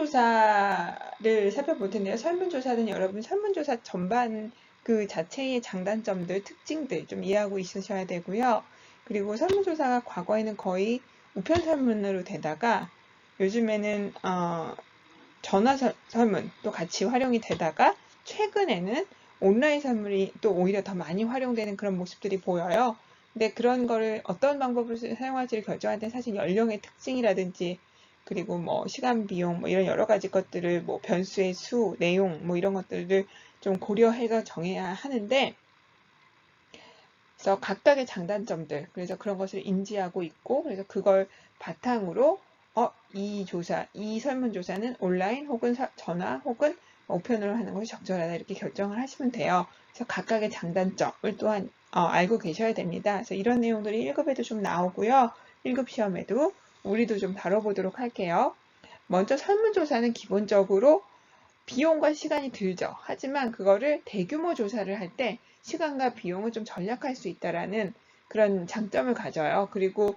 설문조사를 살펴볼 텐데요. 설문조사는 여러분 설문조사 전반 그 자체의 장단점들, 특징들 좀 이해하고 있으셔야 되고요. 그리고 설문조사가 과거에는 거의 우편 설문으로 되다가 요즘에는 전화 설문도 같이 활용이 되다가 최근에는 온라인 설문이 또 오히려 더 많이 활용되는 그런 모습들이 보여요. 근데 그런 거를 어떤 방법을 사용할지를 결정할 때 사실 연령의 특징이라든지 그리고 뭐 시간 비용 뭐 이런 여러 가지 것들을 뭐 변수의 수, 내용 뭐 이런 것들을 좀 고려해서 정해야 하는데 그래서 각각의 장단점들 그래서 그런 것을 인지하고 있고 그래서 그걸 바탕으로 이 설문조사는 온라인 혹은 전화 혹은 우편으로 하는 것이 적절하다 이렇게 결정을 하시면 돼요. 그래서 각각의 장단점을 또한 알고 계셔야 됩니다. 그래서 이런 내용들이 1급에도 좀 나오고요. 1급 시험에도 우리도 좀 다뤄보도록 할게요. 먼저 설문조사는 기본적으로 비용과 시간이 들죠. 하지만 그거를 대규모 조사를 할 때 시간과 비용을 좀 절약할 수 있다라는 그런 장점을 가져요. 그리고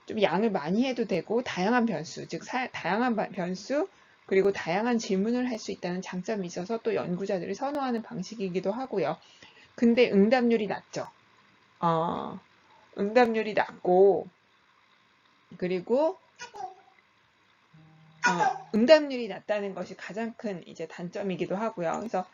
좀 양을 많이 해도 되고 다양한 변수, 즉 다양한 변수 그리고 다양한 질문을 할 수 있다는 장점이 있어서 또 연구자들이 선호하는 방식이기도 하고요. 근데 응답률이 낮죠. 응답률이 낮고 그리고 응답률이 낮다는 것이 가장 큰 이제 단점이기도 하고요. 그래서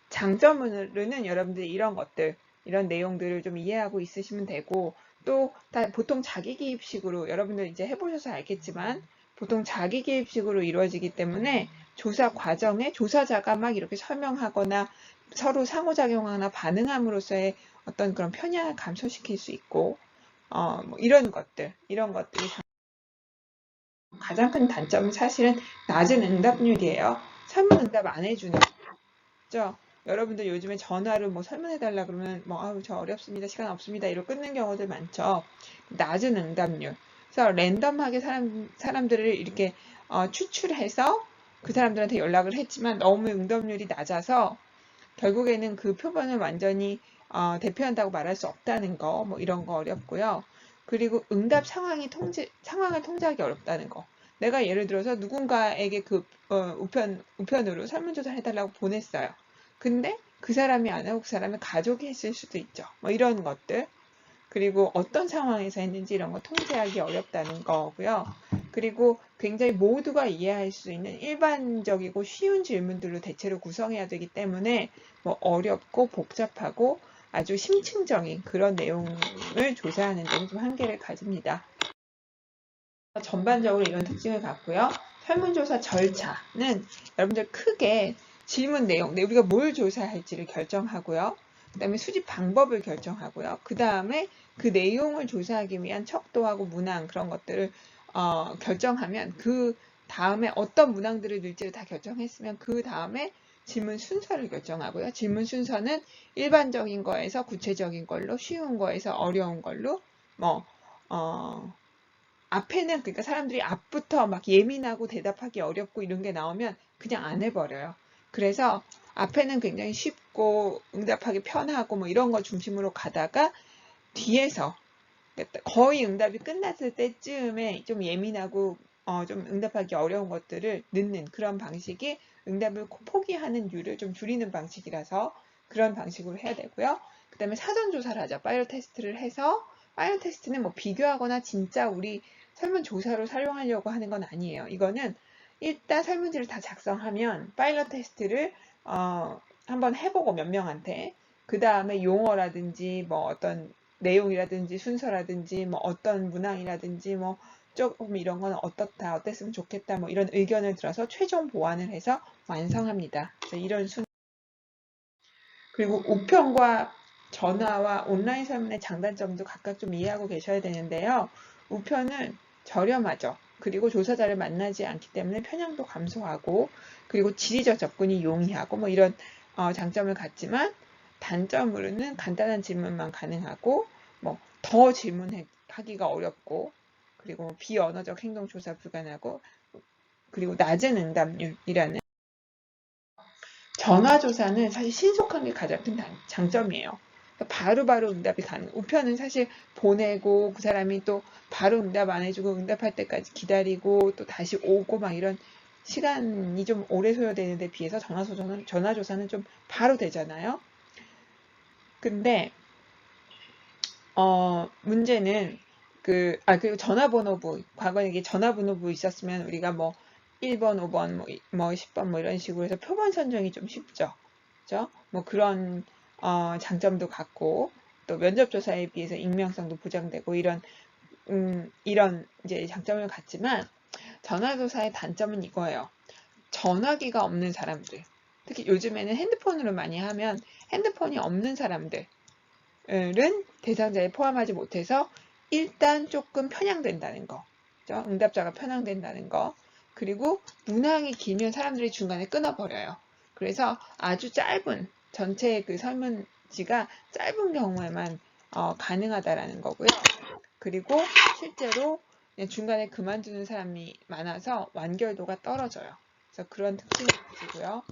장점으로는 여러분들이 이런 것들, 이런 내용들을 좀 이해하고 있으시면 되고, 또 보통 자기기입식으로 여러분들 이제 해보셔서 알겠지만 보통 자기기입식으로 이루어지기 때문에 조사 과정에 조사자가 막 이렇게 설명하거나 서로 상호작용하거나 반응함으로써의 어떤 그런 편향을 감소시킬 수 있고, 뭐 이런 것들이 가장 큰 단점은 사실은 낮은 응답률이에요. 설문 응답 안 해주는 거죠. 여러분들 요즘에 전화로 뭐 설문해달라 그러면 뭐 아우 저 어렵습니다. 시간 없습니다. 이러고 끊는 경우들 많죠. 낮은 응답률. 그래서 랜덤하게 사람들을 이렇게 추출해서 그 사람들한테 연락을 했지만 너무 응답률이 낮아서 결국에는 그 표본을 완전히 대표한다고 말할 수 없다는 거, 뭐 이런 거 어렵고요. 그리고 응답 상황을 통제하기 어렵다는 거. 내가 예를 들어서 누군가에게 그 우편으로 설문조사를 해달라고 보냈어요. 근데 그 사람이 안 하고 그 사람의 가족이 했을 수도 있죠. 뭐 이런 것들. 그리고 어떤 상황에서 했는지 이런 거 통제하기 어렵다는 거고요. 그리고 굉장히 모두가 이해할 수 있는 일반적이고 쉬운 질문들로 대체로 구성해야 되기 때문에 뭐 어렵고 복잡하고 아주 심층적인 그런 내용을 조사하는 데는 좀 한계를 가집니다. 전반적으로 이런 특징을 갖고요. 설문조사 절차는 여러분들 크게 질문 내용, 우리가 뭘 조사할지를 결정하고요. 그 다음에 수집 방법을 결정하고요. 그 다음에 그 내용을 조사하기 위한 척도하고 문항 그런 것들을 결정하면 그 다음에 어떤 문항들을 넣을지를 다 결정했으면 그 다음에 질문 순서를 결정하고요. 질문 순서는 일반적인 거에서 구체적인 걸로, 쉬운 거에서 어려운 걸로, 앞에는 그러니까 사람들이 앞부터 막 예민하고 대답하기 어렵고 이런 게 나오면 그냥 안 해버려요. 그래서 앞에는 굉장히 쉽고 응답하기 편하고 뭐 이런 거 중심으로 가다가 뒤에서 거의 응답이 끝났을 때쯤에 좀 예민하고 좀 응답하기 어려운 것들을 넣는 그런 방식이 응답을 포기하는 율을 좀 줄이는 방식이라서 그런 방식으로 해야 되고요. 그 다음에 사전 조사를 하죠. 파일럿 테스트를 해서 파일럿 테스트는 뭐 비교하거나 진짜 우리 설문조사로 사용하려고 하는 건 아니에요. 이거는 일단 설문지를 다 작성하면 파일럿 테스트를 한번 해보고 몇 명한테 그 다음에 용어라든지 뭐 어떤 내용이라든지 순서라든지 뭐 어떤 문항이라든지 뭐 조금 이런 거는 어떻다 어땠으면 좋겠다 뭐 이런 의견을 들어서 최종 보완을 해서 완성합니다. 그래서 이런 그리고 우편과 전화와 온라인 설문의 장단점도 각각 좀 이해하고 계셔야 되는데요. 우편은 저렴하죠. 그리고 조사자를 만나지 않기 때문에 편향도 감소하고 그리고 지리적 접근이 용이하고 뭐 이런 장점을 갖지만 단점으로는 간단한 질문만 가능하고 뭐 더 질문하기가 어렵고 그리고 비언어적 행동 조사 불가능하고 그리고 낮은 응답률이라는 전화조사는 사실 신속한 게 가장 큰 장점이에요. 바로바로 응답이 가능. 우편은 사실 보내고 그 사람이 또 바로 응답 안 해주고 응답할 때까지 기다리고 또 다시 오고 막 이런 시간이 좀 오래 소요되는 데 비해서 전화조사는 좀 바로 되잖아요. 근데 문제는 그리고 전화번호부, 과거에 이게 전화번호부 있었으면 우리가 뭐 1번, 5번, 뭐 10번 뭐 이런 식으로 해서 표본 선정이 좀 쉽죠. 그죠? 뭐 그런 장점도 갖고 또 면접조사에 비해서 익명성도 보장되고 이런 이제 장점을 갖지만 전화조사의 단점은 이거예요. 전화기가 없는 사람들, 특히 요즘에는 핸드폰으로 많이 하면 핸드폰이 없는 사람들은 대상자에 포함하지 못해서 일단 조금 편향된다는 거, 그죠? 응답자가 편향된다는 거, 그리고 문항이 길면 사람들이 중간에 끊어버려요. 그래서 아주 짧은 전체 그 설문지가 짧은 경우에만 가능하다라는 거고요. 그리고 실제로 중간에 그만두는 사람이 많아서 완결도가 떨어져요. 그래서 그런 특징을 가지고요.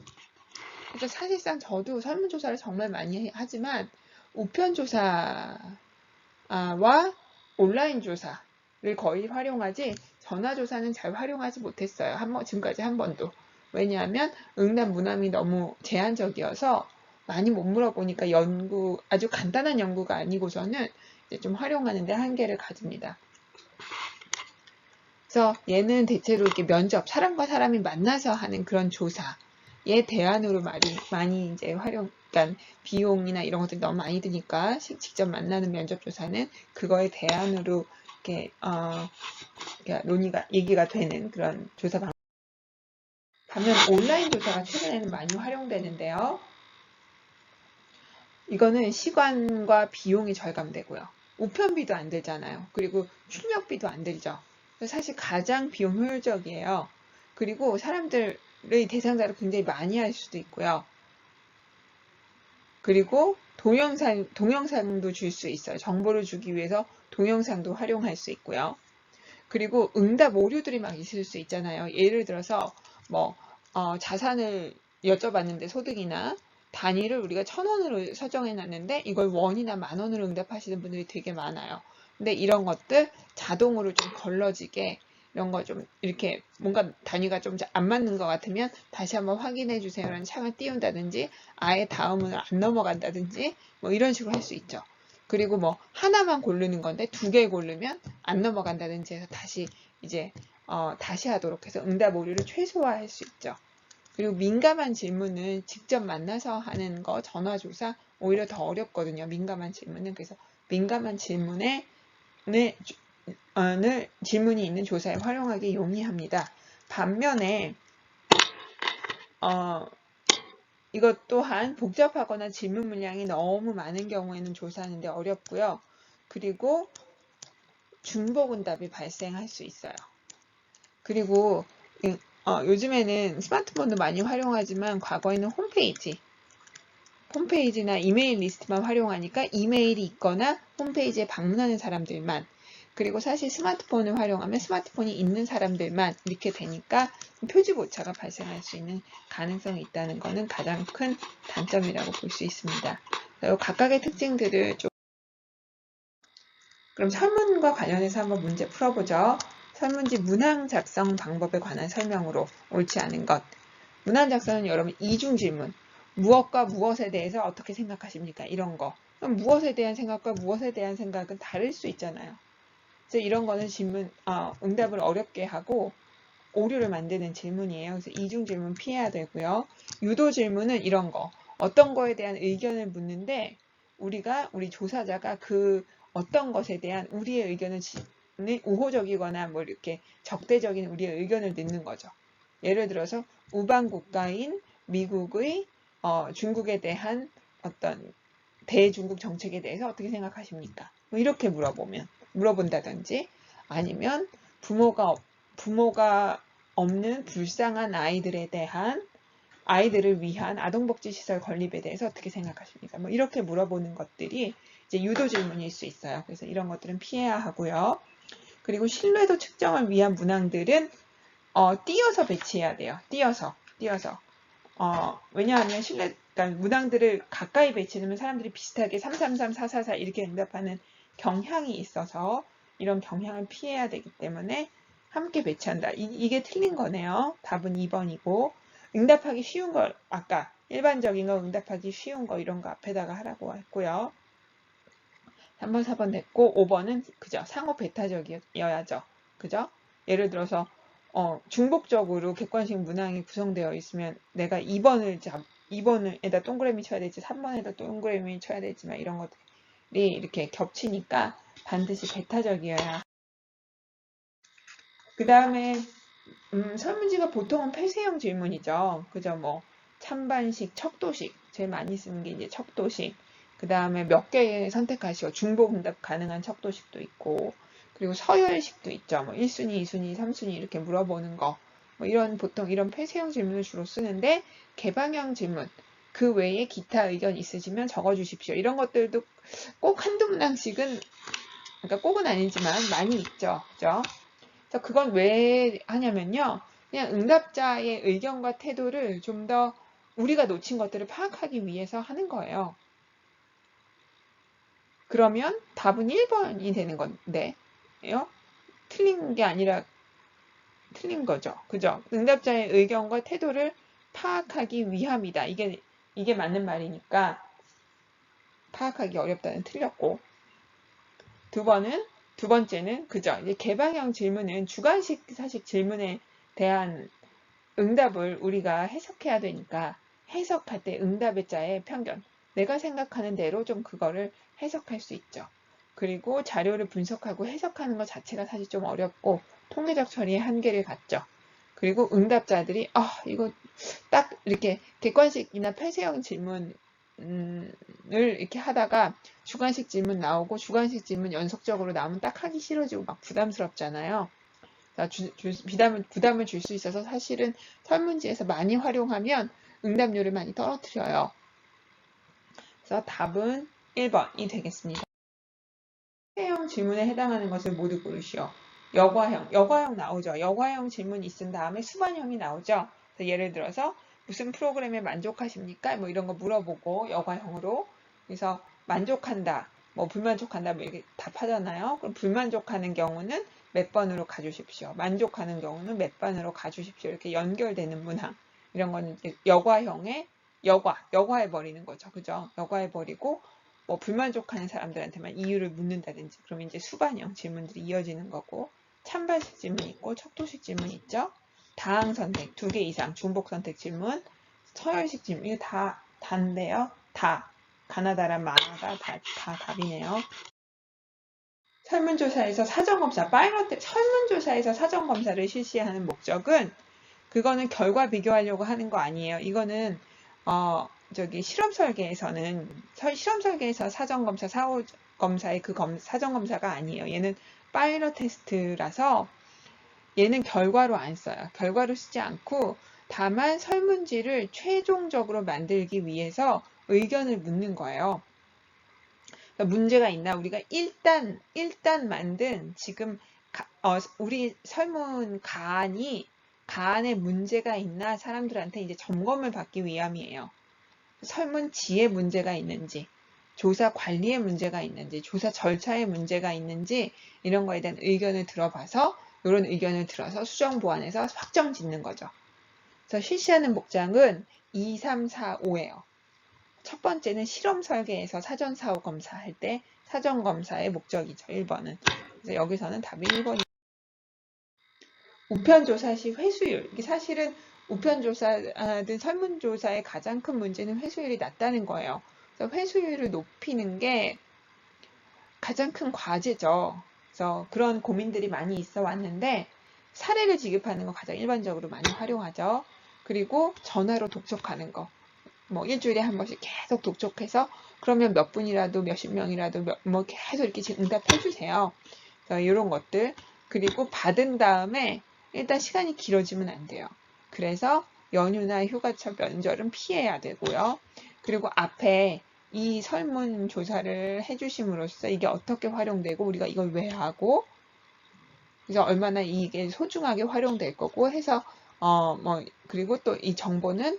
그래서 사실상 저도 설문조사를 정말 많이 하지만 우편조사와 온라인 조사를 거의 활용하지 전화조사는 잘 활용하지 못했어요. 지금까지 한 번도. 왜냐하면 응답 문항이 너무 제한적이어서 많이 못 물어보니까 아주 간단한 연구가 아니고서는 이제 좀 활용하는데 한계를 가집니다. 그래서 얘는 대체로 이렇게 사람과 사람이 만나서 하는 그런 조사에 대안으로 많이 이제 그러니까 비용이나 이런 것들이 너무 많이 드니까 직접 만나는 면접 조사는 그거에 대안으로 이렇게 얘기가 되는 그런 조사 방법. 반면 온라인 조사가 최근에는 많이 활용되는데요. 이거는 시간과 비용이 절감되고요. 우편비도 안 들잖아요. 그리고 출력비도 안 들죠. 사실 가장 비용 효율적이에요. 그리고 사람들의 대상자를 굉장히 많이 할 수도 있고요. 그리고 동영상도 줄 수 있어요. 정보를 주기 위해서 동영상도 활용할 수 있고요. 그리고 응답 오류들이 막 있을 수 있잖아요. 예를 들어서 뭐 자산을 여쭤봤는데 소득이나 단위를 우리가 1,000원으로 설정해놨는데 이걸 원이나 만원으로 응답하시는 분들이 되게 많아요. 근데 이런 것들 자동으로 좀 걸러지게 이런 거 좀 이렇게 뭔가 단위가 좀 안 맞는 것 같으면 다시 한번 확인해 주세요라는 창을 띄운다든지 아예 다음으로 안 넘어간다든지 뭐 이런 식으로 할 수 있죠. 그리고 뭐 하나만 고르는 건데 2개 고르면 안 넘어간다든지 해서 다시 이제 다시 하도록 해서 응답 오류를 최소화할 수 있죠. 그리고 민감한 질문은 직접 만나서 하는 거 전화조사 오히려 더 어렵거든요. 민감한 질문은. 그래서 민감한 질문을 질문이 있는 조사에 활용하기 용이합니다. 반면에 이것 또한 복잡하거나 질문 물량이 너무 많은 경우에는 조사하는데 어렵고요. 그리고 중복응답이 발생할 수 있어요. 그리고 요즘에는 스마트폰도 많이 활용하지만 과거에는 홈페이지나 이메일 리스트만 활용하니까 이메일이 있거나 홈페이지에 방문하는 사람들만, 그리고 사실 스마트폰을 활용하면 스마트폰이 있는 사람들만 이렇게 되니까 표지 오차가 발생할 수 있는 가능성이 있다는 것은 가장 큰 단점이라고 볼 수 있습니다. 각각의 특징들을 그럼 설문과 관련해서 한번 문제 풀어보죠. 설문지 문항 작성 방법에 관한 설명으로 옳지 않은 것. 문항 작성은 여러분 이중 질문. 무엇과 무엇에 대해서 어떻게 생각하십니까? 이런 거. 그럼 무엇에 대한 생각과 무엇에 대한 생각은 다를 수 있잖아요. 그래서 이런 거는 응답을 어렵게 하고 오류를 만드는 질문이에요. 그래서 이중 질문 피해야 되고요. 유도 질문은 이런 거. 어떤 거에 대한 의견을 묻는데 우리 조사자가 그 어떤 것에 대한 우리의 의견을 우호적이거나 뭐 이렇게 적대적인 우리의 의견을 넣는 거죠. 예를 들어서 우방 국가인 미국의 중국에 대한 어떤 대중국 정책에 대해서 어떻게 생각하십니까? 뭐 이렇게 물어본다든지 아니면 부모가 없는 불쌍한 아이들을 위한 아동복지시설 건립에 대해서 어떻게 생각하십니까? 뭐 이렇게 물어보는 것들이 이제 유도 질문일 수 있어요. 그래서 이런 것들은 피해야 하고요. 그리고 신뢰도 측정을 위한 문항들은 띄어서 배치해야 돼요. 띄어서. 왜냐하면 그러니까 문항들을 가까이 배치하면 사람들이 비슷하게 333, 444 이렇게 응답하는 경향이 있어서 이런 경향을 피해야 되기 때문에 함께 배치한다. 이게 틀린 거네요. 답은 2번이고 응답하기 쉬운 걸 아까 일반적인 거 응답하기 쉬운 거 이런 거 앞에다가 하라고 했고요. 3번, 4번 됐고 5번은 그죠? 상호 배타적이어야죠. 그죠? 예를 들어서 중복적으로 객관식 문항이 구성되어 있으면 내가 2번에다 동그라미 쳐야 될지 3번에다 동그라미 쳐야 될지만 이런 것들이 이렇게 겹치니까 반드시 배타적이어야. 그 다음에 설문지가 보통은 폐쇄형 질문이죠. 그죠? 뭐 찬반식, 척도식 제일 많이 쓰는 게 이제 척도식. 그 다음에 몇 개 선택하시고 중복 응답 가능한 척도식도 있고 그리고 서열식도 있죠. 뭐 1순위, 2순위, 3순위 이렇게 물어보는 거. 뭐 보통 이런 폐쇄형 질문을 주로 쓰는데 개방형 질문 그 외에 기타 의견 있으시면 적어주십시오. 이런 것들도 꼭 한두 문항씩은 그러니까 꼭은 아니지만 많이 있죠. 그죠? 그래서 그건 왜 하냐면요. 그냥 응답자의 의견과 태도를 좀 더 우리가 놓친 것들을 파악하기 위해서 하는 거예요. 그러면 답은 1번이 되는 건데요. 틀린 게 아니라 틀린 거죠. 그죠? 응답자의 의견과 태도를 파악하기 위함이다. 이게 맞는 말이니까 파악하기 어렵다는 틀렸고. 두 번째는 그죠? 이제 개방형 질문은 주관식 사식 질문에 대한 응답을 우리가 해석해야 되니까 해석할 때 응답의 자의 편견, 내가 생각하는 대로 좀 그거를 해석할 수 있죠. 그리고 자료를 분석하고 해석하는 것 자체가 사실 좀 어렵고 통계적 처리의 한계를 갖죠. 그리고 응답자들이 이거 딱 이렇게 객관식이나 폐쇄형 질문을 이렇게 하다가 주관식 질문 나오고 주관식 질문 연속적으로 나오면 딱 하기 싫어지고 막 부담스럽잖아요. 부담을 줄 수 있어서 사실은 설문지에서 많이 활용하면 응답률을 많이 떨어뜨려요. 그래서 답은 1번이 되겠습니다. 폐쇄형 질문에 해당하는 것을 모두 고르시오. 여과형 나오죠. 여과형 질문이 있은 다음에 수반형이 나오죠. 예를 들어서 무슨 프로그램에 만족하십니까? 뭐 이런 거 물어보고 여과형으로. 그래서 만족한다, 뭐 불만족한다, 뭐 이렇게 답하잖아요. 그럼 불만족하는 경우는 몇 번으로 가주십시오. 만족하는 경우는 몇 번으로 가주십시오. 이렇게 연결되는 문항. 이런 거는 이제 여과해버리는 거죠. 그죠? 여과해버리고 뭐 불만족하는 사람들한테만 이유를 묻는다든지 그러면 이제 수반형 질문들이 이어지는 거고 찬반식 질문 있고 척도식 질문 있죠. 다항 선택 2개 이상 중복 선택 질문 서열식 질문 이게 다 단데요. 다 가나다란 마가 다 답이네요. 설문조사에서 사전검사 설문조사에서 사전검사를 실시하는 목적은 그거는 결과 비교하려고 하는 거 아니에요. 이거는 실험 설계에서 사전검사, 사후검사의 사전검사가 아니에요. 얘는 파일럿 테스트라서 얘는 결과로 안 써요. 결과로 쓰지 않고 다만 설문지를 최종적으로 만들기 위해서 의견을 묻는 거예요. 그러니까 문제가 있나? 우리가 일단 만든 지금 우리 설문 가안에 문제가 있나 사람들한테 이제 점검을 받기 위함이에요. 설문지에 문제가 있는지, 조사 관리에 문제가 있는지, 조사 절차에 문제가 있는지 이런 거에 대한 의견을 들어봐서 이런 의견을 들어서 수정 보완해서 확정 짓는 거죠. 그래서 실시하는 목장은 2, 3, 4, 5예요. 첫 번째는 실험 설계에서 사전 사후 검사할 때 사전 검사의 목적이죠. 1번은. 그래서 여기서는 답이 1번이에요. 우편조사 시 회수율. 이게 사실은 우편조사든 설문조사의 가장 큰 문제는 회수율이 낮다는 거예요. 그래서 회수율을 높이는 게 가장 큰 과제죠. 그래서 그런 고민들이 많이 있어 왔는데 사례를 지급하는 거 가장 일반적으로 많이 활용하죠. 그리고 전화로 독촉하는 거. 뭐 일주일에 한 번씩 계속 독촉해서 그러면 몇 분이라도 몇십 명이라도 뭐 계속 이렇게 응답해 주세요. 이런 것들. 그리고 받은 다음에 일단 시간이 길어지면 안 돼요. 그래서 연휴나 휴가철 면접은 피해야 되고요. 그리고 앞에 이 설문조사를 해주심으로써 이게 어떻게 활용되고 우리가 이걸 왜 하고 그래서 얼마나 이게 소중하게 활용될 거고 해서 그리고 또 이 정보는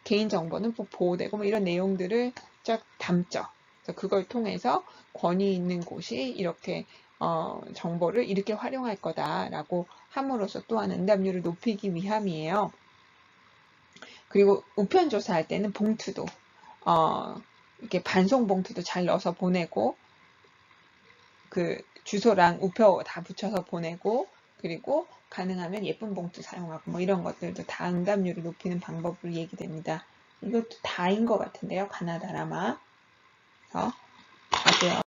개인정보는 보호되고 뭐 이런 내용들을 쫙 담죠. 그래서 그걸 통해서 권위 있는 곳이 이렇게 정보를 이렇게 활용할 거다라고 함으로써 또한 응답률을 높이기 위함이에요. 그리고 우편 조사할 때는 봉투도 이렇게 반송 봉투도 잘 넣어서 보내고 그 주소랑 우표 다 붙여서 보내고 그리고 가능하면 예쁜 봉투 사용하고 뭐 이런 것들도 다 응답률을 높이는 방법으로 얘기됩니다. 이것도 다인 것 같은데요. 가나다라마. 가고요.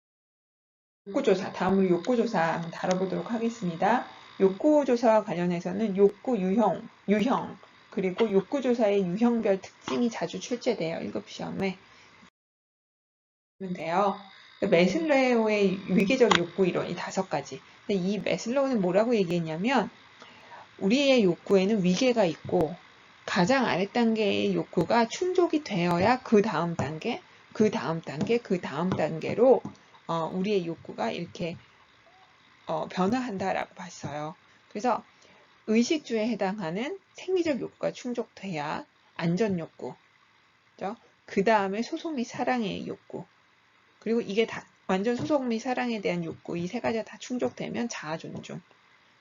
욕구조사, 다음으로 욕구조사 한번 다뤄보도록 하겠습니다. 욕구조사와 관련해서는 욕구 유형, 그리고 욕구조사의 유형별 특징이 자주 출제돼요. 1급 시험에. 돼요. 매슬로우의 위계적 욕구 이론, 이 5가지. 근데 이 매슬로우는 뭐라고 얘기했냐면, 우리의 욕구에는 위계가 있고, 가장 아랫단계의 욕구가 충족이 되어야 그 다음 단계, 그 다음 단계, 그 다음 단계로 우리의 욕구가 이렇게 변화한다라고 봤어요. 그래서 의식주에 해당하는 생리적 욕구가 충족돼야 안전 욕구, 그 다음에 소속 및 사랑의 욕구, 그리고 이게 다 완전 소속 및 사랑에 대한 욕구, 이 3가지가 다 충족되면 자아 존중,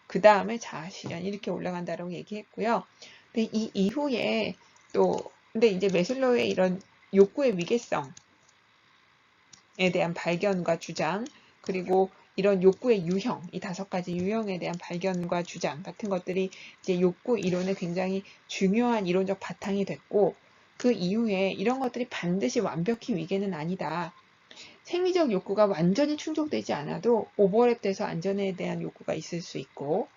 그 다음에 자아 실현 이렇게 올라간다라고 얘기했고요. 근데 이 이후에 근데 이제 매슬로우의 이런 욕구의 위계성에 대한 발견과 주장, 그리고 이런 욕구의 유형, 이 5가지 유형에 대한 발견과 주장 같은 것들이 이제 욕구 이론의 굉장히 중요한 이론적 바탕이 됐고, 그 이후에 이런 것들이 반드시 완벽히 위계는 아니다. 생리적 욕구가 완전히 충족되지 않아도 오버랩돼서 안전에 대한 욕구가 있을 수 있고,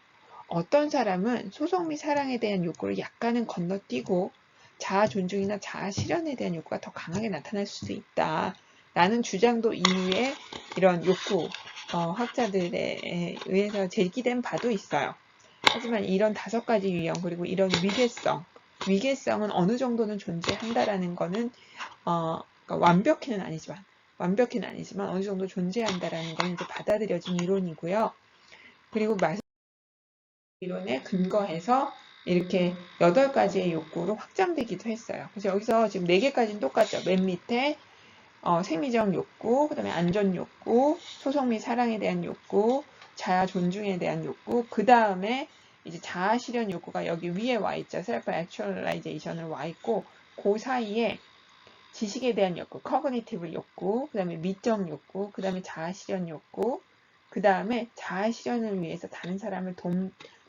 어떤 사람은 소속 및 사랑에 대한 욕구를 약간은 건너뛰고 자아 존중이나 자아 실현에 대한 욕구가 더 강하게 나타날 수도 있다. 라는 주장도 이후에 이런 욕구 학자들에 의해서 제기된 바도 있어요. 하지만 이런 5가지 유형 그리고 이런 위계성은 어느 정도는 존재한다라는 거는 그러니까 완벽히는 아니지만 어느 정도 존재한다라는 건 이제 받아들여진 이론이고요. 그리고 이론에 근거해서 이렇게 8가지의 욕구로 확장되기도 했어요. 그래서 여기서 지금 4개까지는 똑같죠. 맨 밑에 생리적 욕구, 그 다음에 안전 욕구, 소속 및 사랑에 대한 욕구, 자아 존중에 대한 욕구, 그 다음에 이제 자아 실현 욕구가 여기 위에 와 있죠. 셀프 액츄얼라이제이션을 와 있고, 그 사이에 지식에 대한 욕구, 커그니티브 욕구, 그 다음에 미적 욕구, 그 다음에 자아 실현 욕구, 그 다음에 자아 실현을 위해서 다른 사람을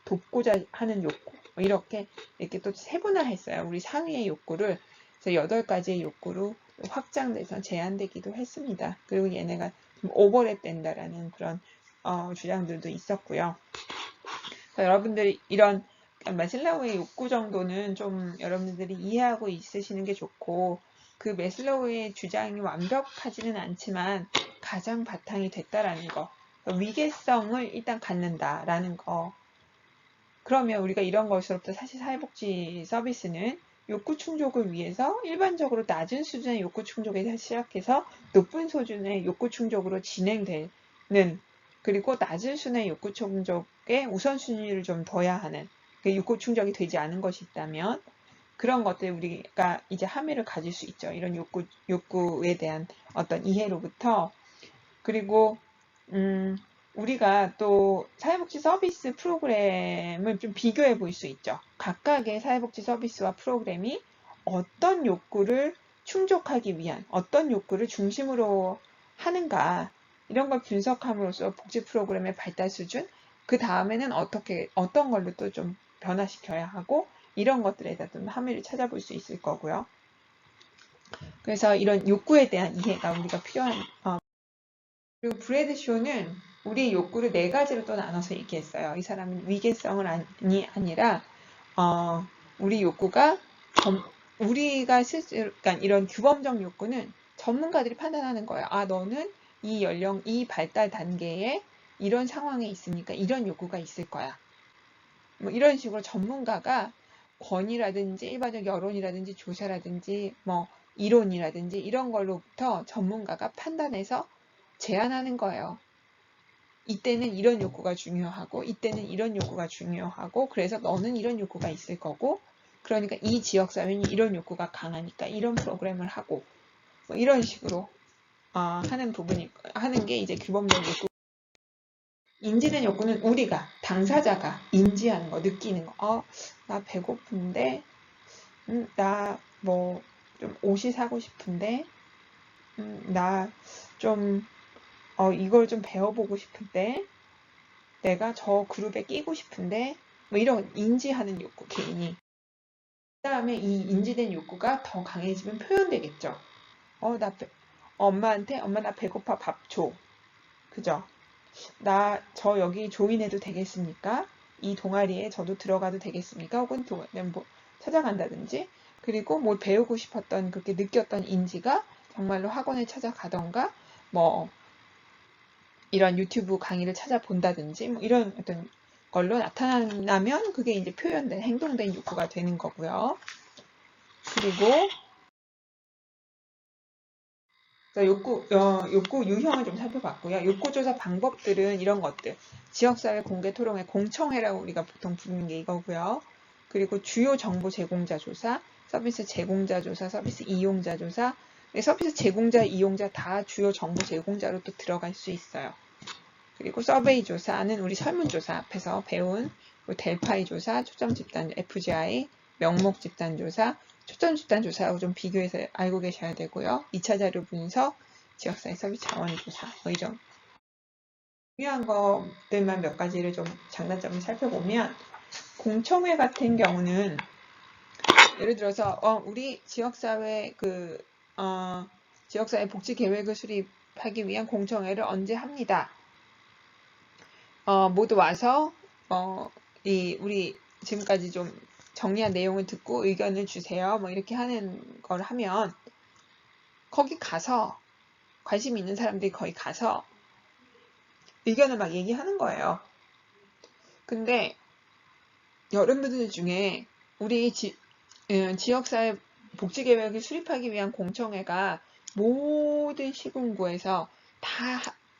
돕고자 하는 욕구, 이렇게 또 세분화했어요. 우리 상위의 욕구를. 그래서 8가지의 욕구로 확장돼서 제한되기도 했습니다. 그리고 얘네가 좀 오버랩 된다라는 그런 주장들도 있었고요. 여러분들이 이런 매슬로우의 욕구 정도는 좀 여러분들이 이해하고 있으시는 게 좋고, 그 매슬로우의 주장이 완벽하지는 않지만 가장 바탕이 됐다라는 거, 위계성을 일단 갖는다라는 거. 그러면 우리가 이런 것으로부터 사실 사회복지 서비스는 욕구 충족을 위해서 일반적으로 낮은 수준의 욕구 충족에서 시작해서 높은 수준의 욕구 충족으로 진행되는, 그리고 낮은 수준의 욕구 충족에 우선순위를 좀 둬야 하는, 욕구 충족이 되지 않은 것이 있다면 그런 것들 우리가 이제 함의를 가질 수 있죠. 이런 욕구에 대한 어떤 이해로부터. 그리고 우리가 또 사회복지 서비스 프로그램을 좀 비교해 볼 수 있죠. 각각의 사회복지 서비스와 프로그램이 어떤 욕구를 충족하기 위한, 어떤 욕구를 중심으로 하는가, 이런 걸 분석함으로써 복지 프로그램의 발달 수준, 그 다음에는 어떤 걸로 또 좀 변화시켜야 하고, 이런 것들에 대한 좀 함의를 찾아볼 수 있을 거고요. 그래서 이런 욕구에 대한 이해가 우리가 필요한, 그리고 브래드쇼는 우리 욕구를 4가지로 또 나눠서 얘기했어요. 이 사람은 위계성을 아니라 우리 욕구가 우리가 그러니까 이런 규범적 욕구는 전문가들이 판단하는 거예요. 너는 이 발달 단계에 이런 상황에 있으니까 이런 욕구가 있을 거야. 뭐 이런 식으로 전문가가 권위라든지 일반적 여론이라든지 조사라든지 뭐 이론이라든지 이런 걸로부터 전문가가 판단해서 제안하는 거예요. 이때는 이런 욕구가 중요하고 이때는 이런 욕구가 중요하고 그래서 너는 이런 욕구가 있을 거고 그러니까 이 지역사회는 이런 욕구가 강하니까 이런 프로그램을 하고 뭐 이런 식으로 하는 게 이제 규범적 욕구. 인지된 욕구는 우리가, 당사자가 인지하는 거, 느끼는 거. 나 배고픈데, 나 뭐 좀 옷이 사고 싶은데, 나 좀, 이걸 좀 배워보고 싶은데, 내가 저 그룹에 끼고 싶은데, 뭐 이런 인지하는 욕구, 개인이. 그 다음에 이 인지된 욕구가 더 강해지면 표현되겠죠. 엄마한테, 엄마 나 배고파 밥 줘. 그죠? 저 여기 조인해도 되겠습니까? 이 동아리에 저도 들어가도 되겠습니까? 혹은 뭐 찾아간다든지, 그리고 뭘 배우고 싶었던, 그렇게 느꼈던 인지가 정말로 학원에 찾아가던가, 뭐, 이런 유튜브 강의를 찾아본다든지, 뭐 이런 어떤 걸로 나타나면 그게 이제 표현된, 행동된 욕구가 되는 거고요. 그리고, 욕구 유형을 좀 살펴봤고요. 욕구 조사 방법들은 이런 것들. 지역사회 공개 토론회 공청회라고 우리가 보통 부르는 게 이거고요. 그리고 주요 정보 제공자 조사, 서비스 제공자 조사, 서비스 이용자 조사. 서비스 제공자, 이용자 다 주요 정보 제공자로 또 들어갈 수 있어요. 그리고 서베이 조사는 우리 설문조사 앞에서 배운 델파이 조사, 초점 집단 FGI, 명목 집단 조사, 초점 집단 조사하고 좀 비교해서 알고 계셔야 되고요. 2차 자료 분석, 지역사회 서비스 자원 조사, 뭐 이런 중요한 것들만 몇 가지를 좀 장단점을 살펴보면, 공청회 같은 경우는 예를 들어서 우리 지역사회 지역사회 복지 계획을 수립하기 위한 공청회를 언제 합니다. 모두 와서 우리 지금까지 좀 정리한 내용을 듣고 의견을 주세요. 뭐 이렇게 하는 걸 하면 거기 가서 관심 있는 사람들이 거기 가서 의견을 막 얘기하는 거예요. 근데 여러분들 중에 우리 지역사회 복지계획을 수립하기 위한 공청회가 모든 시군구에서 다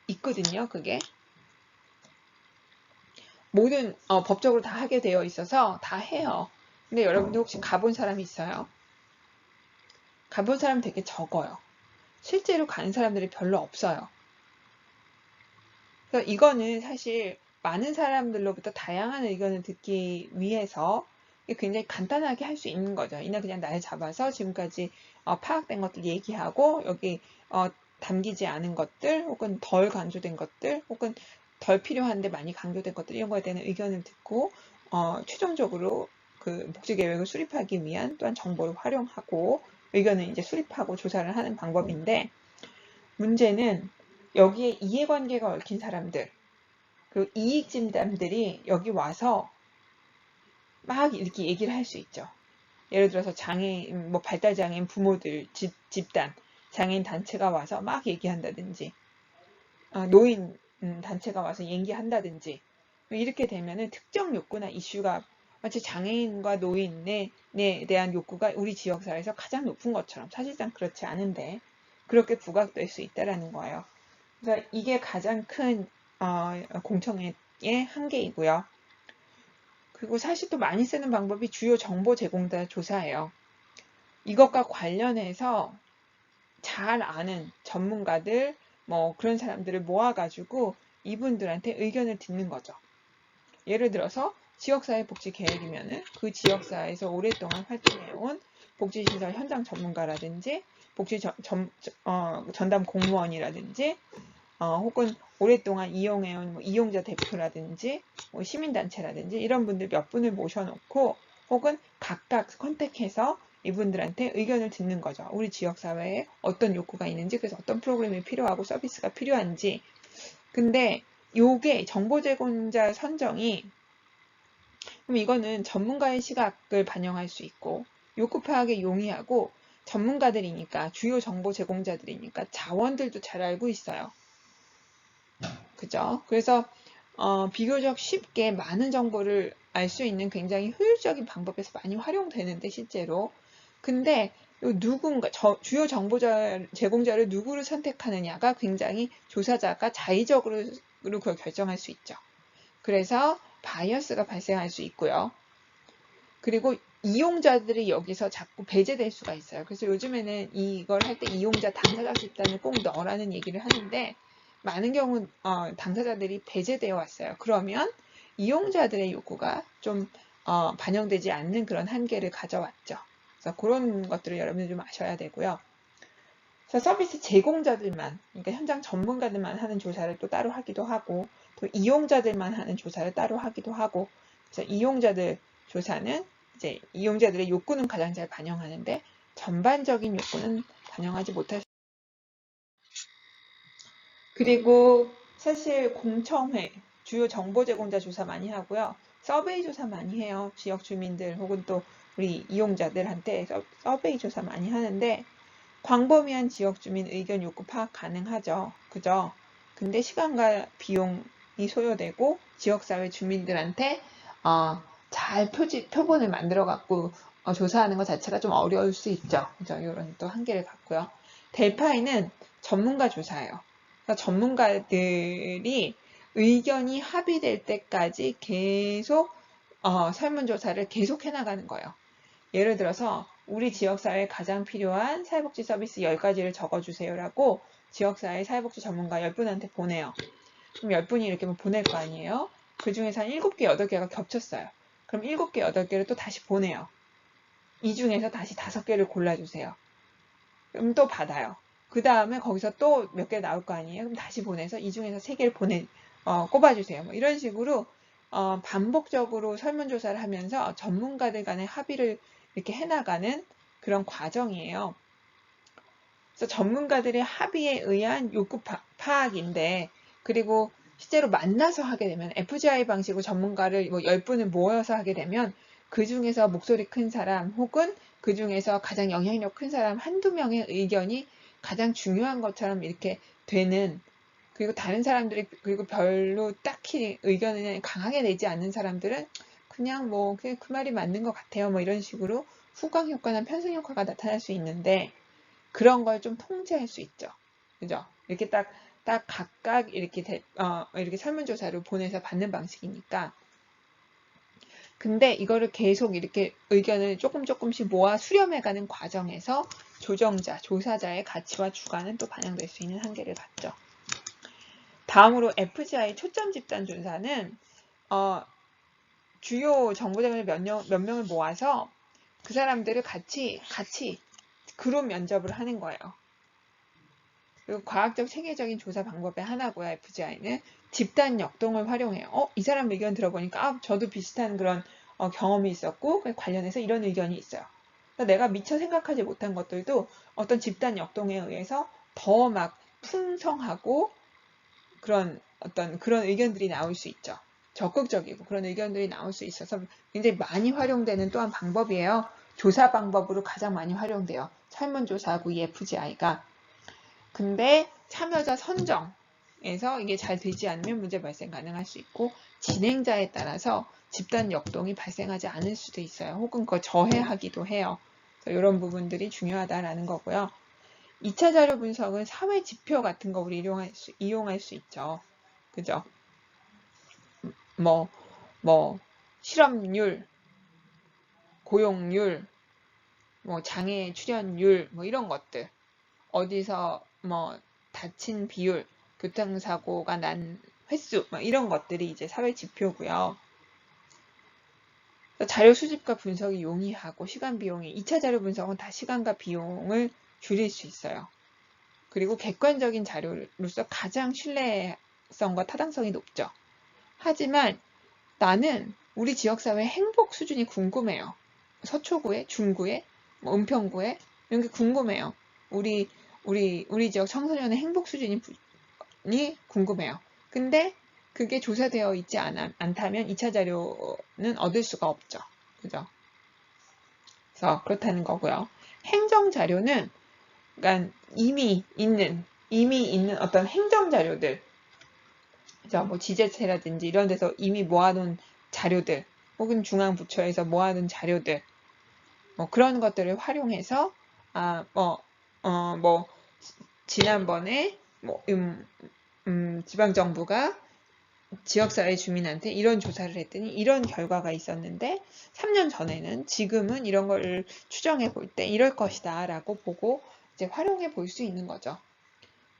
있거든요. 그게. 모든 법적으로 다 하게 되어 있어서 다 해요. 근데 여러분들 혹시 가본 사람이 있어요? 가본 사람 되게 적어요. 실제로 가는 사람들이 별로 없어요. 그래서 이거는 사실 많은 사람들로부터 다양한 의견을 듣기 위해서 굉장히 간단하게 할 수 있는 거죠. 이날 그냥 날 잡아서 지금까지 파악된 것들 얘기하고 여기 담기지 않은 것들 혹은 덜 강조된 것들 혹은 덜 필요한데 많이 강조된 것들 이런 거에 대한 의견을 듣고 최종적으로 그 복지계획을 수립하기 위한 또한 정보를 활용하고 의견을 이제 수립하고 조사를 하는 방법인데, 문제는 여기에 이해관계가 얽힌 사람들, 그리고 이익진단들이 여기 와서 막 이렇게 얘기를 할 수 있죠. 예를 들어서 장애인, 뭐 발달장애인 부모들 집단, 장애인 단체가 와서 막 얘기한다든지, 노인 단체가 와서 얘기한다든지, 이렇게 되면은 특정 욕구나 이슈가 마치 장애인과 노인에 대한 욕구가 우리 지역사회에서 가장 높은 것처럼 사실상 그렇지 않은데 그렇게 부각될 수 있다라는 거예요. 그래서 이게 가장 큰 공청회의 한계이고요. 그리고 사실 또 많이 쓰는 방법이 주요 정보 제공자 조사예요. 이것과 관련해서 잘 아는 전문가들, 뭐 그런 사람들을 모아가지고 이분들한테 의견을 듣는 거죠. 예를 들어서 지역사회 복지 계획이면은 그 지역사회에서 오랫동안 활동해온 복지시설 현장 전문가라든지 복지 전담 공무원이라든지 혹은 오랫동안 이용해온 뭐 이용자 대표라든지 뭐 시민단체라든지 이런 분들 몇 분을 모셔놓고 혹은 각각 선택해서 이분들한테 의견을 듣는 거죠. 우리 지역사회에 어떤 욕구가 있는지, 그래서 어떤 프로그램이 필요하고 서비스가 필요한지. 근데 요게 정보 제공자 선정이, 그럼 이거는 전문가의 시각을 반영할 수 있고 욕구 파악에 용이하고 전문가들이니까 주요 정보 제공자들이니까 자원들도 잘 알고 있어요. 그죠? 그래서 비교적 쉽게 많은 정보를 알 수 있는 굉장히 효율적인 방법에서 많이 활용되는데 실제로. 근데 누군가 주요 정보 제공자를 누구를 선택하느냐가 굉장히 조사자가 자의적으로 그걸 결정할 수 있죠. 그래서 바이어스가 발생할 수 있고요. 그리고 이용자들이 여기서 자꾸 배제될 수가 있어요. 그래서 요즘에는 이걸 할 때 이용자 당사자 집단을 꼭 넣으라는 얘기를 하는데 많은 경우 당사자들이 배제되어 왔어요. 그러면 이용자들의 요구가 좀 반영되지 않는 그런 한계를 가져왔죠. 그래서 그런 것들을 여러분들 좀 아셔야 되고요. 그래서 서비스 제공자들만, 그러니까 현장 전문가들만 하는 조사를 또 따로 하기도 하고, 또 이용자들만 하는 조사를 따로 하기도 하고, 그래서 이용자들 조사는 이제 이용자들의 욕구는 가장 잘 반영하는데 전반적인 욕구는 반영하지 못할 수. 그리고 사실 공청회, 주요 정보 제공자 조사 많이 하고요. 서베이 조사 많이 해요. 지역 주민들 혹은 또 우리 이용자들한테 서베이 조사 많이 하는데 광범위한 지역 주민 의견 욕구 파악 가능하죠. 그죠? 근데 시간과 비용이 소요되고 지역사회 주민들한테 잘 표본을 만들어 갖고 조사하는 것 자체가 좀 어려울 수 있죠. 그죠? 이런 또 한계를 갖고요. 델파이는 전문가 조사예요. 그러니까 전문가들이 의견이 합의될 때까지 계속 설문조사를 계속 해나가는 거예요. 예를 들어서 우리 지역사회에 가장 필요한 사회복지 서비스 10가지를 적어주세요라고 지역사회 사회복지 전문가 10분한테 보내요. 그럼 10분이 이렇게 보낼 거 아니에요? 그 중에서 한 7개, 8개가 겹쳤어요. 그럼 7개, 8개를 또 다시 보내요. 이 중에서 다시 5개를 골라주세요. 그럼 또 받아요. 그 다음에 거기서 또 몇 개 나올 거 아니에요? 그럼 다시 보내서 이 중에서 3개를 꼽아주세요. 뭐 이런 식으로 반복적으로 설문조사를 하면서 전문가들 간의 합의를 이렇게 해나가는 그런 과정이에요. 그래서 전문가들의 합의에 의한 욕구 파악인데, 그리고 실제로 만나서 하게 되면 FGI 방식으로 전문가를 10분을 모여서 하게 되면 그 중에서 목소리 큰 사람 혹은 그 중에서 가장 영향력 큰 사람 한두 명의 의견이 가장 중요한 것처럼 이렇게 되는, 그리고 다른 사람들이 그리고 별로 딱히 의견을 강하게 내지 않는 사람들은 그냥 그냥 그 말이 맞는 것 같아요. 이런 식으로 후광 효과나 편승 효과가 나타날 수 있는데 그런 걸 좀 통제할 수 있죠. 그죠? 이렇게 딱 각각 이렇게 설문조사를 보내서 받는 방식이니까. 근데 이거를 계속 이렇게 의견을 조금씩 모아 수렴해가는 과정에서 조정자, 조사자의 가치와 주관은 또 반영될 수 있는 한계를 갖죠. 다음으로 FGI 초점 집단 조사는 주요 정보자들 몇 명을 모아서 그 사람들을 같이 그룹 면접을 하는 거예요. 그리고 과학적 체계적인 조사 방법의 하나고요. FGI는 집단 역동을 활용해요. 이 사람 의견 들어보니까 저도 비슷한 그런 경험이 있었고 관련해서 이런 의견이 있어요. 그러니까 내가 미처 생각하지 못한 것들도 어떤 집단 역동에 의해서 더 막 풍성하고 그런 의견들이 나올 수 있죠. 적극적이고 그런 의견들이 나올 수 있어서 굉장히 많이 활용되는 또한 방법이에요. 조사 방법으로 가장 많이 활용돼요. 설문조사하고 이 FGI가. 근데 참여자 선정에서 이게 잘 되지 않으면 문제 발생 가능할 수 있고 진행자에 따라서 집단 역동이 발생하지 않을 수도 있어요. 혹은 그걸 저해하기도 해요. 그래서 이런 부분들이 중요하다라는 거고요. 2차 자료 분석은 사회 지표 같은 거 우리 이용할 수 있죠. 그죠? 실업률, 고용률, 장애 출연율, 이런 것들. 어디서 다친 비율, 교통사고가 난 횟수, 이런 것들이 이제 사회 지표고요. 자료 수집과 분석이 용이하고 시간 비용이 2차 자료 분석은 다 시간과 비용을 줄일 수 있어요. 그리고 객관적인 자료로서 가장 신뢰성과 타당성이 높죠. 하지만 나는 우리 지역사회 행복 수준이 궁금해요. 서초구에, 중구에, 은평구에 이런 게 궁금해요. 우리 지역 청소년의 행복 수준이 궁금해요. 근데 그게 조사되어 있지 않다면 2차 자료는 얻을 수가 없죠. 그죠? 그래서 그렇다는 거고요. 행정 자료는 그러니까 이미 있는 어떤 행정 자료들, 그죠? 지자체라든지 이런 데서 이미 모아놓은 자료들, 혹은 중앙부처에서 모아놓은 자료들, 그런 것들을 활용해서 지난번에 지방정부가 지역사회 주민한테 이런 조사를 했더니 이런 결과가 있었는데 3년 전에는 지금은 이런 걸 추정해 볼 때 이럴 것이다 라고 보고 이제 활용해 볼 수 있는 거죠.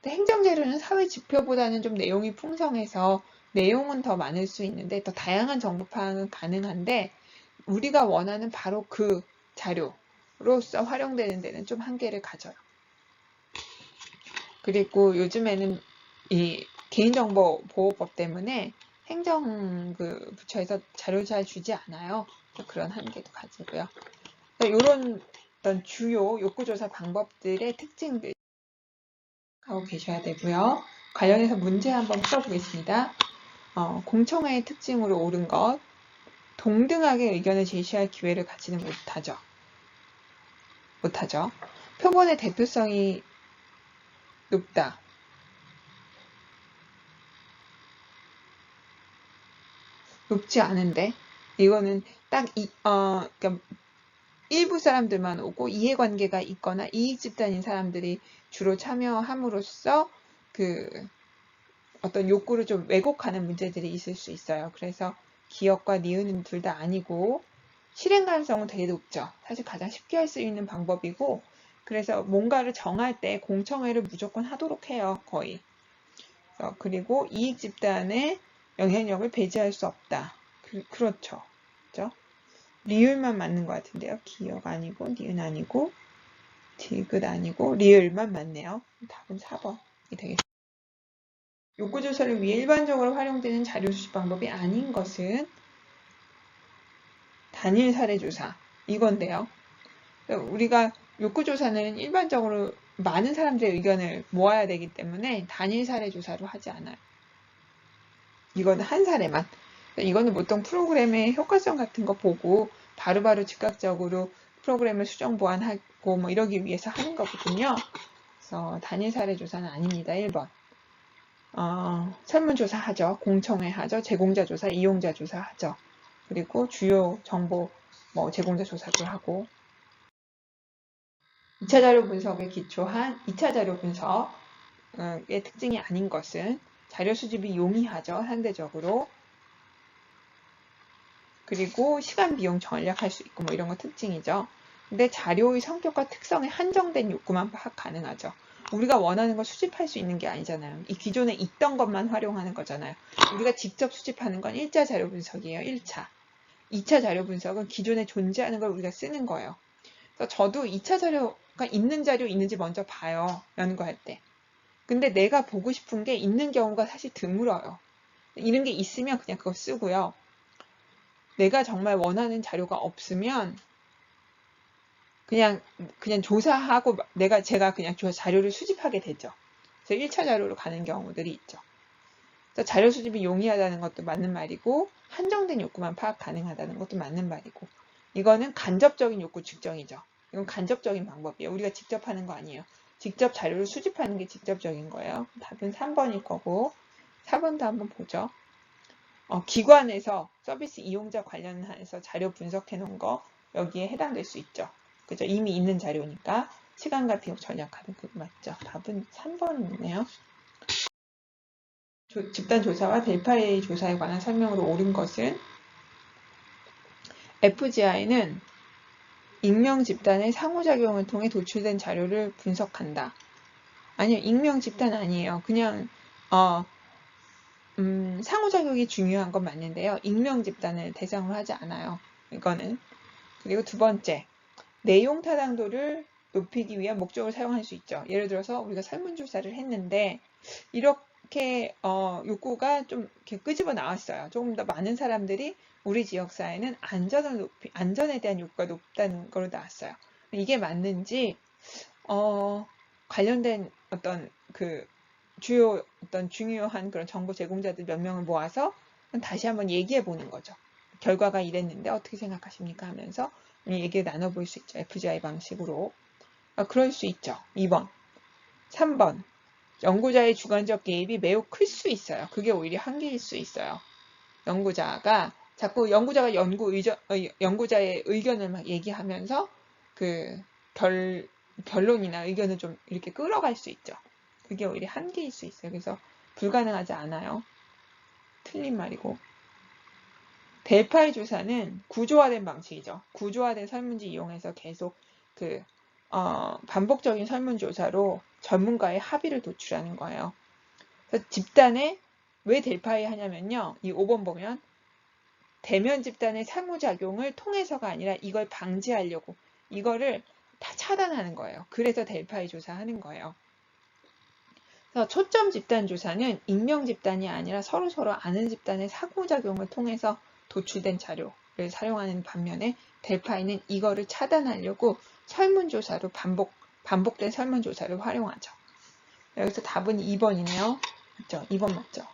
행정자료는 사회 지표보다는 좀 내용이 풍성해서 내용은 더 많을 수 있는데 더 다양한 정보 파악은 가능한데 우리가 원하는 바로 그 자료로서 활용되는 데는 좀 한계를 가져요. 그리고 요즘에는 이 개인정보보호법 때문에 행정 부처에서 자료를 잘 주지 않아요. 그런 한계도 가지고요. 이런 어떤 주요 욕구조사 방법들의 특징들 하고 계셔야 되고요. 관련해서 문제 한번 풀어보겠습니다. 공청회의 특징으로 옳은 것, 동등하게 의견을 제시할 기회를 갖지는 못하죠. 표본의 대표성이 높다. 높지 않은데 이거는 딱 그러니까 일부 사람들만 오고 이해관계가 있거나 이익 집단인 사람들이 주로 참여함으로써 어떤 욕구를 좀 왜곡하는 문제들이 있을 수 있어요. 그래서 기업과 니은은 둘 다 아니고 실행 가능성은 되게 높죠. 사실 가장 쉽게 할 수 있는 방법이고 그래서 뭔가를 정할 때 공청회를 무조건 하도록 해요. 거의. 그리고 이익 집단의 영향력을 배제할 수 없다. 그렇죠. 그렇죠? 리을만 맞는 것 같은데요. 기억 아니고 니은 아니고 디귿 아니고 리을만 맞네요. 답은 4번이 되겠습니다. 욕구조사를 위해 일반적으로 활용되는 자료 수집 방법이 아닌 것은 단일 사례조사 이건데요. 우리가 욕구조사는 일반적으로 많은 사람들의 의견을 모아야 되기 때문에 단일 사례조사로 하지 않아요. 이거는 한 사례만. 이거는 보통 프로그램의 효과성 같은 거 보고 바로바로 즉각적으로 프로그램을 수정 보완하고 뭐 이러기 위해서 하는 거거든요. 그래서 단일 사례 조사는 아닙니다. 1번. 설문조사 하죠. 공청회 하죠. 제공자 조사, 이용자 조사 하죠. 그리고 주요 정보 제공자 조사도 하고 2차 자료 분석에 기초한 2차 자료 분석의 특징이 아닌 것은 자료 수집이 용이하죠. 상대적으로. 그리고 시간 비용 절약할 수 있고 뭐 이런 거 특징이죠. 근데 자료의 성격과 특성에 한정된 욕구만 파악 가능하죠. 우리가 원하는 걸 수집할 수 있는 게 아니잖아요. 이 기존에 있던 것만 활용하는 거잖아요. 우리가 직접 수집하는 건 1차 자료 분석이에요. 1차. 2차 자료 분석은 기존에 존재하는 걸 우리가 쓰는 거예요. 그래서 저도 2차 자료가 있는 자료 있는지 먼저 봐요. 연구할 때. 근데 내가 보고 싶은 게 있는 경우가 사실 드물어요. 이런 게 있으면 그냥 그거 쓰고요. 내가 정말 원하는 자료가 없으면 그냥 조사하고 제가 그냥 자료를 수집하게 되죠. 그래서 1차 자료로 가는 경우들이 있죠. 그래서 자료 수집이 용이하다는 것도 맞는 말이고 한정된 욕구만 파악 가능하다는 것도 맞는 말이고 이거는 간접적인 욕구 측정이죠. 이건 간접적인 방법이에요. 우리가 직접 하는 거 아니에요. 직접 자료를 수집하는 게 직접적인 거예요. 답은 3번일 거고 4번도 한번 보죠. 기관에서 서비스 이용자 관련해서 자료 분석해 놓은 거 여기에 해당될 수 있죠. 그죠? 이미 있는 자료니까 시간과 비용 절약하는 그거 맞죠? 답은 3번이네요. 집단 조사와 델파A 조사에 관한 설명으로 옳은 것은 FGI는 익명 집단의 상호작용을 통해 도출된 자료를 분석한다. 아니요, 익명 집단 아니에요. 그냥 상호작용이 중요한 건 맞는데요. 익명 집단을 대상으로 하지 않아요. 이거는. 그리고 두 번째, 내용 타당도를 높이기 위한 목적을 사용할 수 있죠. 예를 들어서 우리가 설문조사를 했는데 이렇게 욕구가 좀 이렇게 끄집어 나왔어요. 조금 더 많은 사람들이 우리 지역사회는 안전에 대한 욕구가 높다는 걸로 나왔어요. 이게 맞는지 관련된 어떤 중요한 그런 정보 제공자들 몇 명을 모아서 다시 한번 얘기해 보는 거죠. 결과가 이랬는데 어떻게 생각하십니까? 하면서 얘기를 나눠볼 수 있죠. FGI 방식으로. 그럴 수 있죠. 2번. 3번. 연구자의 주관적 개입이 매우 클 수 있어요. 그게 오히려 한계일 수 있어요. 연구자가 자꾸 연구자의 의견을 막 얘기하면서 결론이나 의견을 좀 이렇게 끌어갈 수 있죠. 그게 오히려 한계일 수 있어요. 그래서 불가능하지 않아요. 틀린 말이고. 델파이 조사는 구조화된 방식이죠. 구조화된 설문지 이용해서 계속 반복적인 설문조사로 전문가의 합의를 도출하는 거예요. 그래서 집단에 왜 델파이 하냐면요. 이 5번 보면 대면 집단의 상호작용을 통해서가 아니라 이걸 방지하려고 이거를 다 차단하는 거예요. 그래서 델파이 조사하는 거예요. 그래서 초점 집단 조사는 익명 집단이 아니라 서로서로 아는 집단의 상호작용을 통해서 도출된 자료를 사용하는 반면에 델파이는 이거를 차단하려고 설문조사로 반복된 설문조사를 활용하죠. 여기서 답은 2번이네요. 맞죠? 2번 맞죠?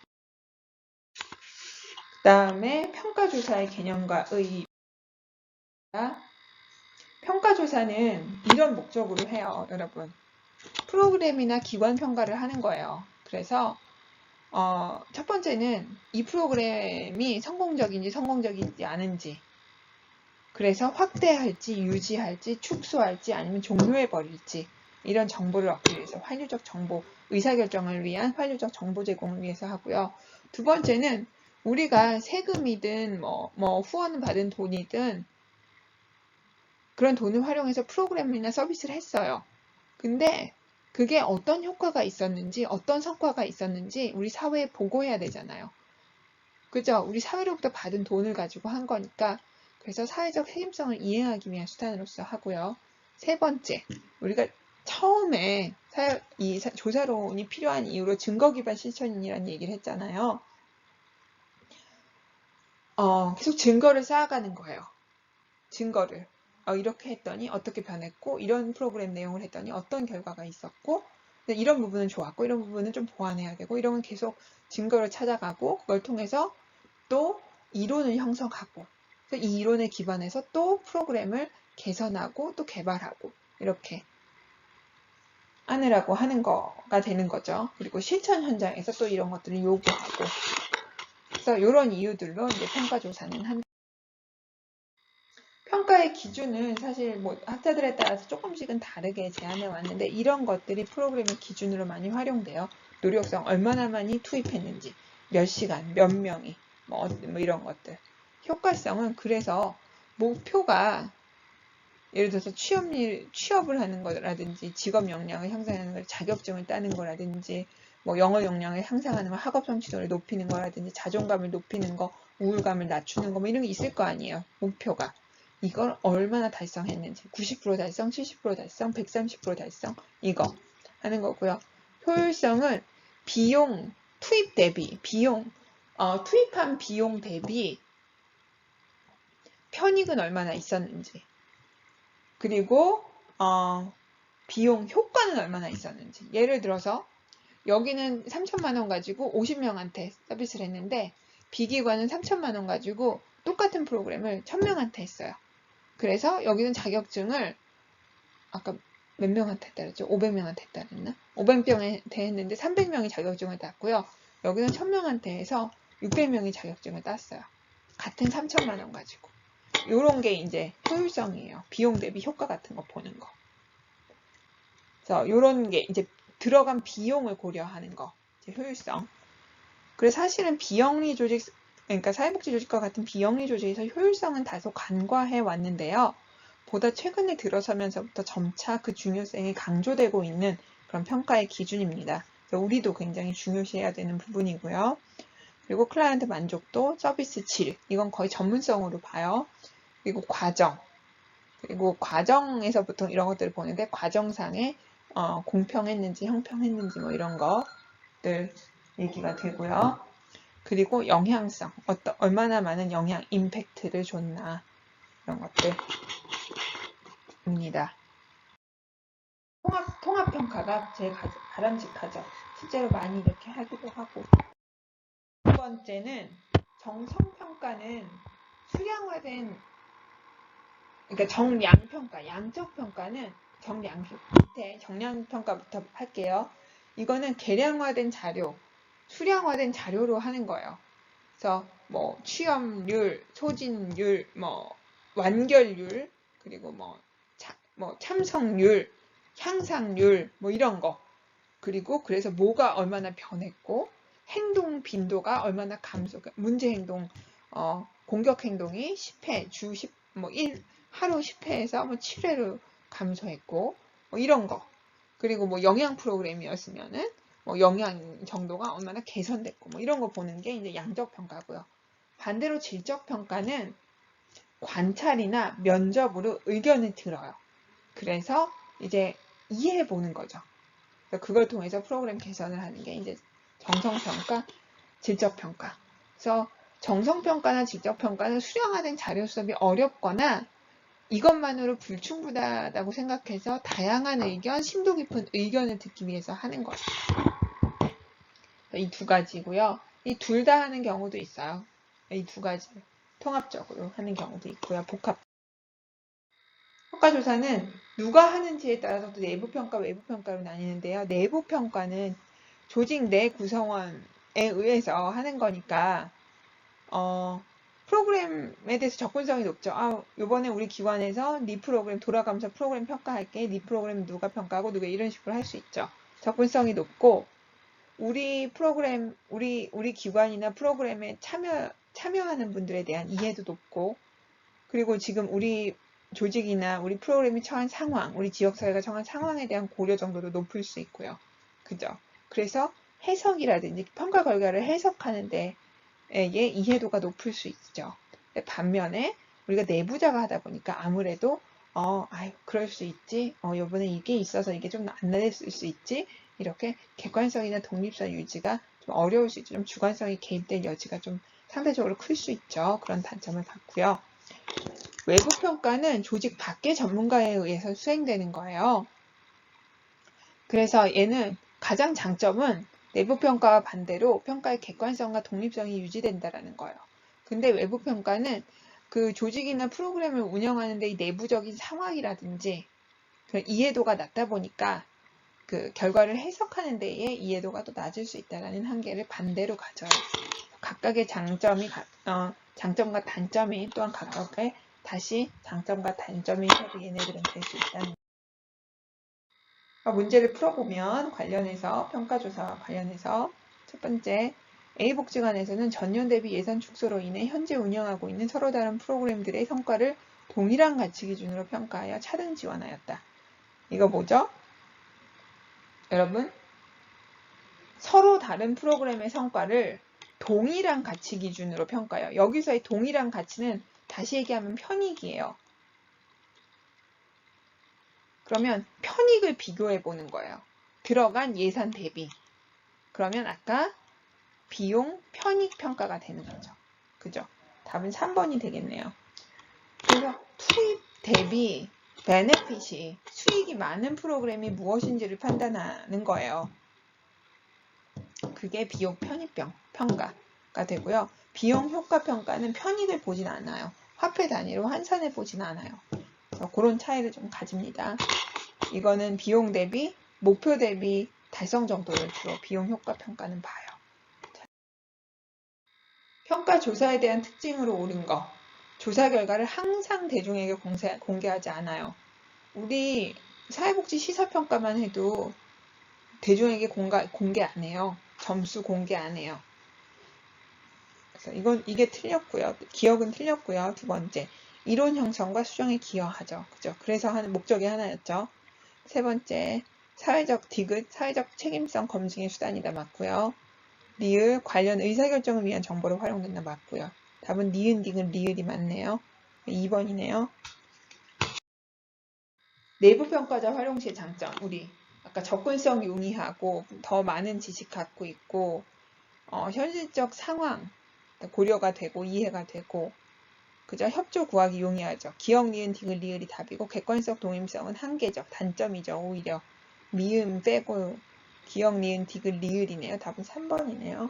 그 다음에 평가조사의 개념과 의의. 평가조사는 이런 목적으로 해요, 여러분. 프로그램이나 기관 평가를 하는 거예요. 그래서 첫 번째는 이 프로그램이 성공적인지 않은지, 그래서 확대할지 유지할지 축소할지 아니면 종료해버릴지 이런 정보를 얻기 위해서 활류적 정보, 의사결정을 위한 활류적 정보 제공을 위해서 하고요. 두 번째는 우리가 세금이든 후원 받은 돈이든 그런 돈을 활용해서 프로그램이나 서비스를 했어요. 근데 그게 어떤 효과가 있었는지, 어떤 성과가 있었는지 우리 사회에 보고해야 되잖아요. 그죠? 우리 사회로부터 받은 돈을 가지고 한 거니까 그래서 사회적 책임성을 이행하기 위한 수단으로서 하고요. 세 번째, 우리가 처음에 이 조사론이 필요한 이유로 증거기반 실천이라는 얘기를 했잖아요. 계속 증거를 쌓아가는 거예요. 증거를. 이렇게 했더니 어떻게 변했고 이런 프로그램 내용을 했더니 어떤 결과가 있었고 이런 부분은 좋았고 이런 부분은 좀 보완해야 되고 이런 건 계속 증거를 찾아가고 그걸 통해서 또 이론을 형성하고 이 이론에 기반해서 또 프로그램을 개선하고 또 개발하고 이렇게 하느라고 하는 거가 되는 거죠. 그리고 실천 현장에서 또 이런 것들을 요구하고 그래서 이런 이유들로 이제 평가조사는 한다. 평가의 기준은 사실 학자들에 따라서 조금씩은 다르게 제안해 왔는데 이런 것들이 프로그램의 기준으로 많이 활용돼요. 노력성 얼마나 많이 투입했는지, 몇 시간, 몇 명이, 이런 것들. 효과성은 그래서 목표가 예를 들어서 취업을 하는 거라든지 직업 역량을 향상하는 걸 자격증을 따는 거라든지 영어 역량을 향상하는 거, 학업 성취도를 높이는 거라든지 자존감을 높이는 거, 우울감을 낮추는 거 이런 게 있을 거 아니에요. 목표가. 이걸 얼마나 달성했는지 90% 달성, 70% 달성, 130% 달성 이거 하는 거고요. 효율성은 비용 투입 대비 투입한 비용 대비 편익은 얼마나 있었는지 그리고 비용 효과는 얼마나 있었는지 예를 들어서 여기는 3천만 원 가지고 50명한테 서비스를 했는데 B기관은 3천만 원 가지고 똑같은 프로그램을 1000명한테 했어요. 그래서 여기는 자격증을 아까 몇 명한테 했다 그랬죠? 500명한테 했다 그랬나? 500명한테 했는데 300명이 자격증을 땄고요. 여기는 1000명한테 해서 600명이 자격증을 땄어요. 같은 3천만 원 가지고. 요런 게 이제 효율성이에요. 비용 대비 효과 같은 거 보는 거. 그래서 요런 게 이제 들어간 비용을 고려하는 거. 이제 효율성. 그래서 사실은 비영리 조직, 그러니까 사회복지 조직과 같은 비영리 조직에서 효율성은 다소 간과해 왔는데요. 보다 최근에 들어서면서부터 점차 그 중요성이 강조되고 있는 그런 평가의 기준입니다. 그래서 우리도 굉장히 중요시해야 되는 부분이고요. 그리고 클라이언트 만족도, 서비스 질, 이건 거의 전문성으로 봐요. 그리고 과정, 그리고 과정에서 보통 이런 것들을 보는데 과정상에 공평했는지 형평했는지 이런 것들 얘기가 되고요. 그리고 영향성, 얼마나 많은 영향, 임팩트를 줬나 이런 것들입니다. 통합평가가 제일 바람직하죠. 실제로 많이 이렇게 하기도 하고. 두 번째는 정성평가는 수량화된, 그러니까 정량평가, 양적평가는 밑에 정량평가부터 할게요. 이거는 계량화된 자료, 수량화된 자료로 하는 거예요. 그래서 취업률, 소진율, 완결률, 그리고 참석률, 향상률, 이런 거. 그리고 그래서 뭐가 얼마나 변했고, 행동 빈도가 얼마나 문제 행동, 공격 행동이 10회, 하루 10회에서 7회로 감소했고, 뭐 이런 거. 그리고 뭐 영양 프로그램이었으면은 뭐 영양 정도가 얼마나 개선됐고, 뭐 이런 거 보는 게 이제 양적 평가고요. 반대로 질적 평가는 관찰이나 면접으로 의견을 들어요. 그래서 이제 이해해 보는 거죠. 그래서 그걸 통해서 프로그램 개선을 하는 게 이제 정성평가, 질적평가. 그래서 정성평가나 질적평가는 수량화된 자료 수업이 어렵거나 이것만으로 불충분하다고 생각해서 다양한 의견, 심도 깊은 의견을 듣기 위해서 하는 거예요. 이 두 가지고요. 이 둘 다 하는 경우도 있어요. 이 두 가지 통합적으로 하는 경우도 있고요. 복합. 평가조사는 누가 하는지에 따라서 또 내부평가, 외부평가로 나뉘는데요. 내부평가는 조직 내 구성원에 의해서 하는 거니까 프로그램에 대해서 접근성이 높죠. 이번에 우리 기관에서 네 프로그램 돌아가면서 프로그램 평가할게. 네 프로그램 누가 평가하고 누가 이런 식으로 할 수 있죠. 접근성이 높고 우리 프로그램, 우리 기관이나 프로그램에 참여하는 분들에 대한 이해도 높고 그리고 지금 우리 조직이나 우리 프로그램이 처한 상황, 우리 지역사회가 처한 상황에 대한 고려 정도도 높을 수 있고요. 그죠? 그래서 해석이라든지 평가 결과를 해석하는 데에 이해도가 높을 수 있죠. 반면에 우리가 내부자가 하다 보니까 아무래도 그럴 수 있지. 요번에 이게 있어서 이게 좀 안 됐을 수 있지. 이렇게 객관성이나 독립성 유지가 좀 어려울 수 있죠. 좀 주관성이 개입될 여지가 좀 상대적으로 클 수 있죠. 그런 단점을 갖고요. 외부 평가는 조직 밖의 전문가에 의해서 수행되는 거예요. 그래서 얘는 가장 장점은 내부 평가와 반대로 평가의 객관성과 독립성이 유지된다라는 거예요. 근데 외부 평가는 그 조직이나 프로그램을 운영하는데 이 내부적인 상황이라든지 그 이해도가 낮다 보니까 그 결과를 해석하는 데에 이해도가 또 낮을 수 있다는 한계를 반대로 가져요. 각각의 장점과 단점이 또한 각각의 다시 장점과 단점이 서로 얘네들은 될 수 있다는 문제를 풀어보면 관련해서 평가조사와 관련해서 첫 번째 A복지관에서는 전년 대비 예산 축소로 인해 현재 운영하고 있는 서로 다른 프로그램들의 성과를 동일한 가치 기준으로 평가하여 차등 지원하였다. 이거 뭐죠? 여러분 서로 다른 프로그램의 성과를 동일한 가치 기준으로 평가해요. 여기서의 동일한 가치는 다시 얘기하면 편익이에요. 그러면 편익을 비교해 보는 거예요. 들어간 예산 대비. 그러면 아까 비용 편익 평가가 되는 거죠. 그죠? 답은 3번이 되겠네요. 그래서 투입 대비 베네핏이 수익이 많은 프로그램이 무엇인지를 판단하는 거예요. 그게 비용 편익 평가가 되고요. 비용 효과 평가는 편익을 보진 않아요. 화폐 단위로 환산해 보진 않아요. 그래서 그런 차이를 좀 가집니다. 이거는 비용 대비, 목표 대비 달성 정도를 주로 비용 효과 평가는 봐요. 평가 조사에 대한 특징으로 옳은 거. 조사 결과를 항상 대중에게 공개하지 않아요. 우리 사회복지 시사평가만 해도 대중에게 공개 안 해요. 점수 공개 안 해요. 그래서 이게 틀렸고요. 기억은 틀렸고요. 두 번째, 이론 형성과 수정에 기여하죠. 그죠? 그래서 하는 목적이 하나였죠. 세 번째, 사회적 디귿, 사회적 책임성 검증의 수단이다. 맞고요. 리을, 관련 의사결정을 위한 정보로 활용된다. 맞고요. 답은 니은, 디귿, 리을이 맞네요. 2번이네요. 내부평가자 활용 시의 장점. 우리 아까 접근성 용이하고 더 많은 지식 갖고 있고 현실적 상황 고려가 되고 이해가 되고 그죠? 협조 구하기 용이하죠. 기억, 니은, 디귿, 리을이 답이고 객관적 동임성은 한계적 단점이죠. 오히려 미음 빼고 기억, 니은, 디귿, 리을이네요. 답은 3번이네요.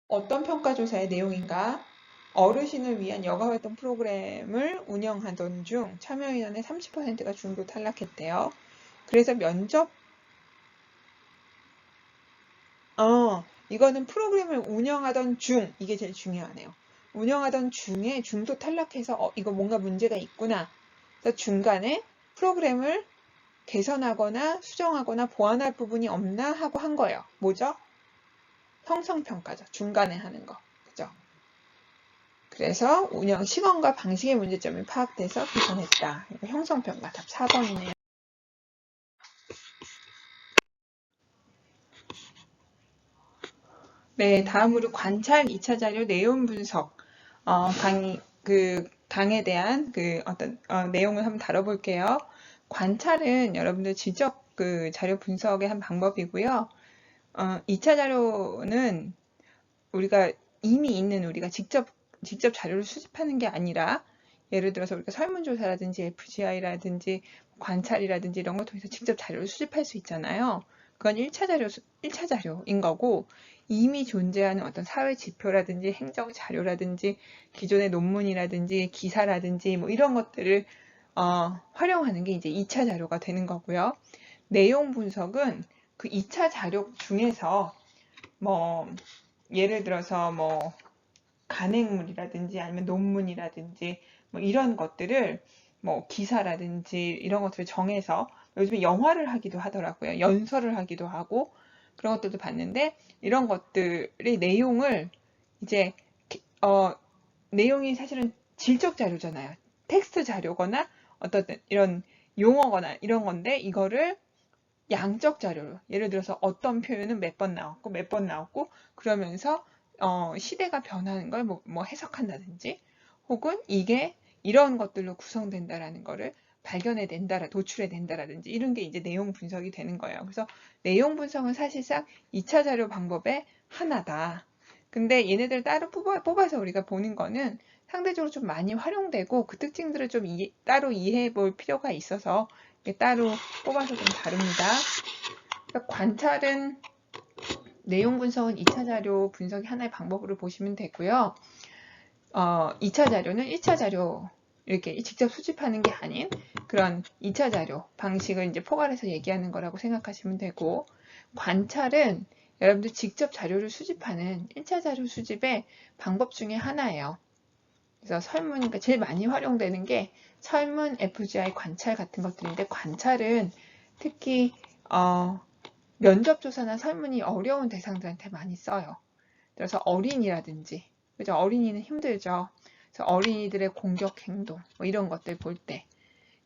어떤 평가조사의 내용인가? 어르신을 위한 여가활동 프로그램을 운영하던 중 참여인원의 30%가 중도 탈락했대요. 그래서 면접 이거는 프로그램을 운영하던 중 이게 제일 중요하네요. 운영하던 중에 중도 탈락해서 이거 뭔가 문제가 있구나. 그래서 중간에 프로그램을 개선하거나 수정하거나 보완할 부분이 없나 하고 한 거예요. 뭐죠? 형성평가죠. 중간에 하는 거. 그죠? 그래서 운영 시간과 방식의 문제점이 파악돼서 개선했다. 형성평가 답 4번이네요. 네, 다음으로 관찰 2차 자료 내용 분석. 강에 대한 어떤 내용을 한번 다뤄볼게요. 관찰은 여러분들 지적 자료 분석의 한 방법이고요. 2차 자료는 우리가 이미 있는 우리가 직접 자료를 수집하는 게 아니라 예를 들어서 우리가 설문조사라든지 FGI라든지 관찰이라든지 이런 걸 통해서 직접 자료를 수집할 수 있잖아요. 그건 1차 자료인 거고 이미 존재하는 어떤 사회 지표라든지 행정 자료라든지 기존의 논문이라든지 기사라든지 뭐 이런 것들을 활용하는 게 이제 2차 자료가 되는 거고요. 내용 분석은 그 2차 자료 중에서 뭐 예를 들어서 뭐 간행물이라든지 아니면 논문이라든지 뭐 이런 것들을 뭐 기사라든지 이런 것들을 정해서 요즘에 영화를 하기도 하더라고요. 연설을 하기도 하고 그런 것들도 봤는데 이런 것들의 내용을 이제 내용이 사실은 질적 자료잖아요. 텍스트 자료거나 어떤 이런 용어거나 이런 건데 이거를 양적 자료로 예를 들어서 어떤 표현은 몇 번 나왔고 그러면서 시대가 변하는 걸 뭐 해석한다든지 혹은 이게 이런 것들로 구성된다라는 거를 발견해낸다, 도출해낸다라든지 이런 게 이제 내용 분석이 되는 거예요. 그래서 내용 분석은 사실상 2차 자료 방법의 하나다. 근데 얘네들 따로 뽑아서 우리가 보는 거는 상대적으로 좀 많이 활용되고 그 특징들을 좀 따로 이해해 볼 필요가 있어서 따로 뽑아서 좀 다룹니다. 그러니까 관찰은 내용 분석은 2차 자료 분석이 하나의 방법으로 보시면 되고요. 2차 자료는 1차 자료 이렇게 직접 수집하는 게 아닌 그런 2차 자료 방식을 이제 포괄해서 얘기하는 거라고 생각하시면 되고 관찰은 여러분들 직접 자료를 수집하는 1차 자료 수집의 방법 중에 하나예요. 그래서 설문, 그러니까 제일 많이 활용되는 게 설문, FGI, 관찰 같은 것들인데 관찰은 특히 면접조사나 설문이 어려운 대상들한테 많이 써요. 그래서 어린이라든지, 그죠? 어린이는 힘들죠. 그래서 어린이들의 공격 행동, 뭐 이런 것들 볼 때,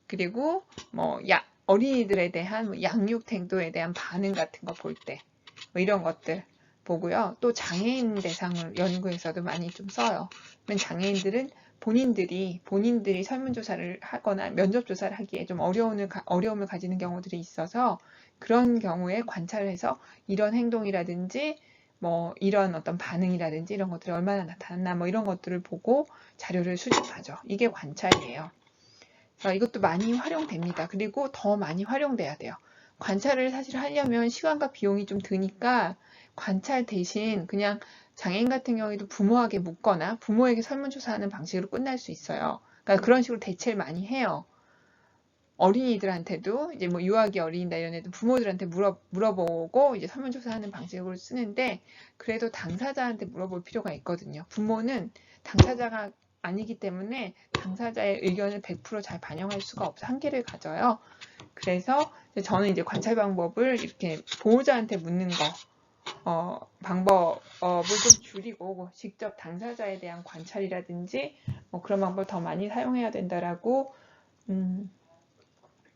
그리고 뭐 어린이들에 대한 뭐 양육 태도에 대한 반응 같은 거 볼 때, 뭐 이런 것들 보고요. 또 장애인 대상을 연구에서도 많이 좀 써요. 장애인들은 본인들이 설문조사를 하거나 면접조사를 하기에 좀 어려움을 가지는 경우들이 있어서 그런 경우에 관찰을 해서 이런 행동이라든지 뭐 이런 어떤 반응이라든지 이런 것들이 얼마나 나타났나 뭐 이런 것들을 보고 자료를 수집하죠. 이게 관찰이에요. 이것도 많이 활용됩니다. 그리고 더 많이 활용돼야 돼요. 관찰을 사실 하려면 시간과 비용이 좀 드니까 관찰 대신 그냥 장애인 같은 경우에도 부모에게 묻거나 부모에게 설문조사하는 방식으로 끝날 수 있어요. 그러니까 그런 식으로 대체를 많이 해요. 어린이들한테도 이제 뭐 유아기 어린이다 이런 애들 부모들한테 물어보고 이제 설문조사하는 방식으로 쓰는데 그래도 당사자한테 물어볼 필요가 있거든요. 부모는 당사자가 아니기 때문에 당사자의 의견을 100% 잘 반영할 수가 없어 한계를 가져요. 그래서 저는 이제 관찰 방법을 이렇게 보호자한테 묻는 방법을 좀 줄이고 직접 당사자에 대한 관찰이라든지 뭐 그런 방법을 더 많이 사용해야 된다라고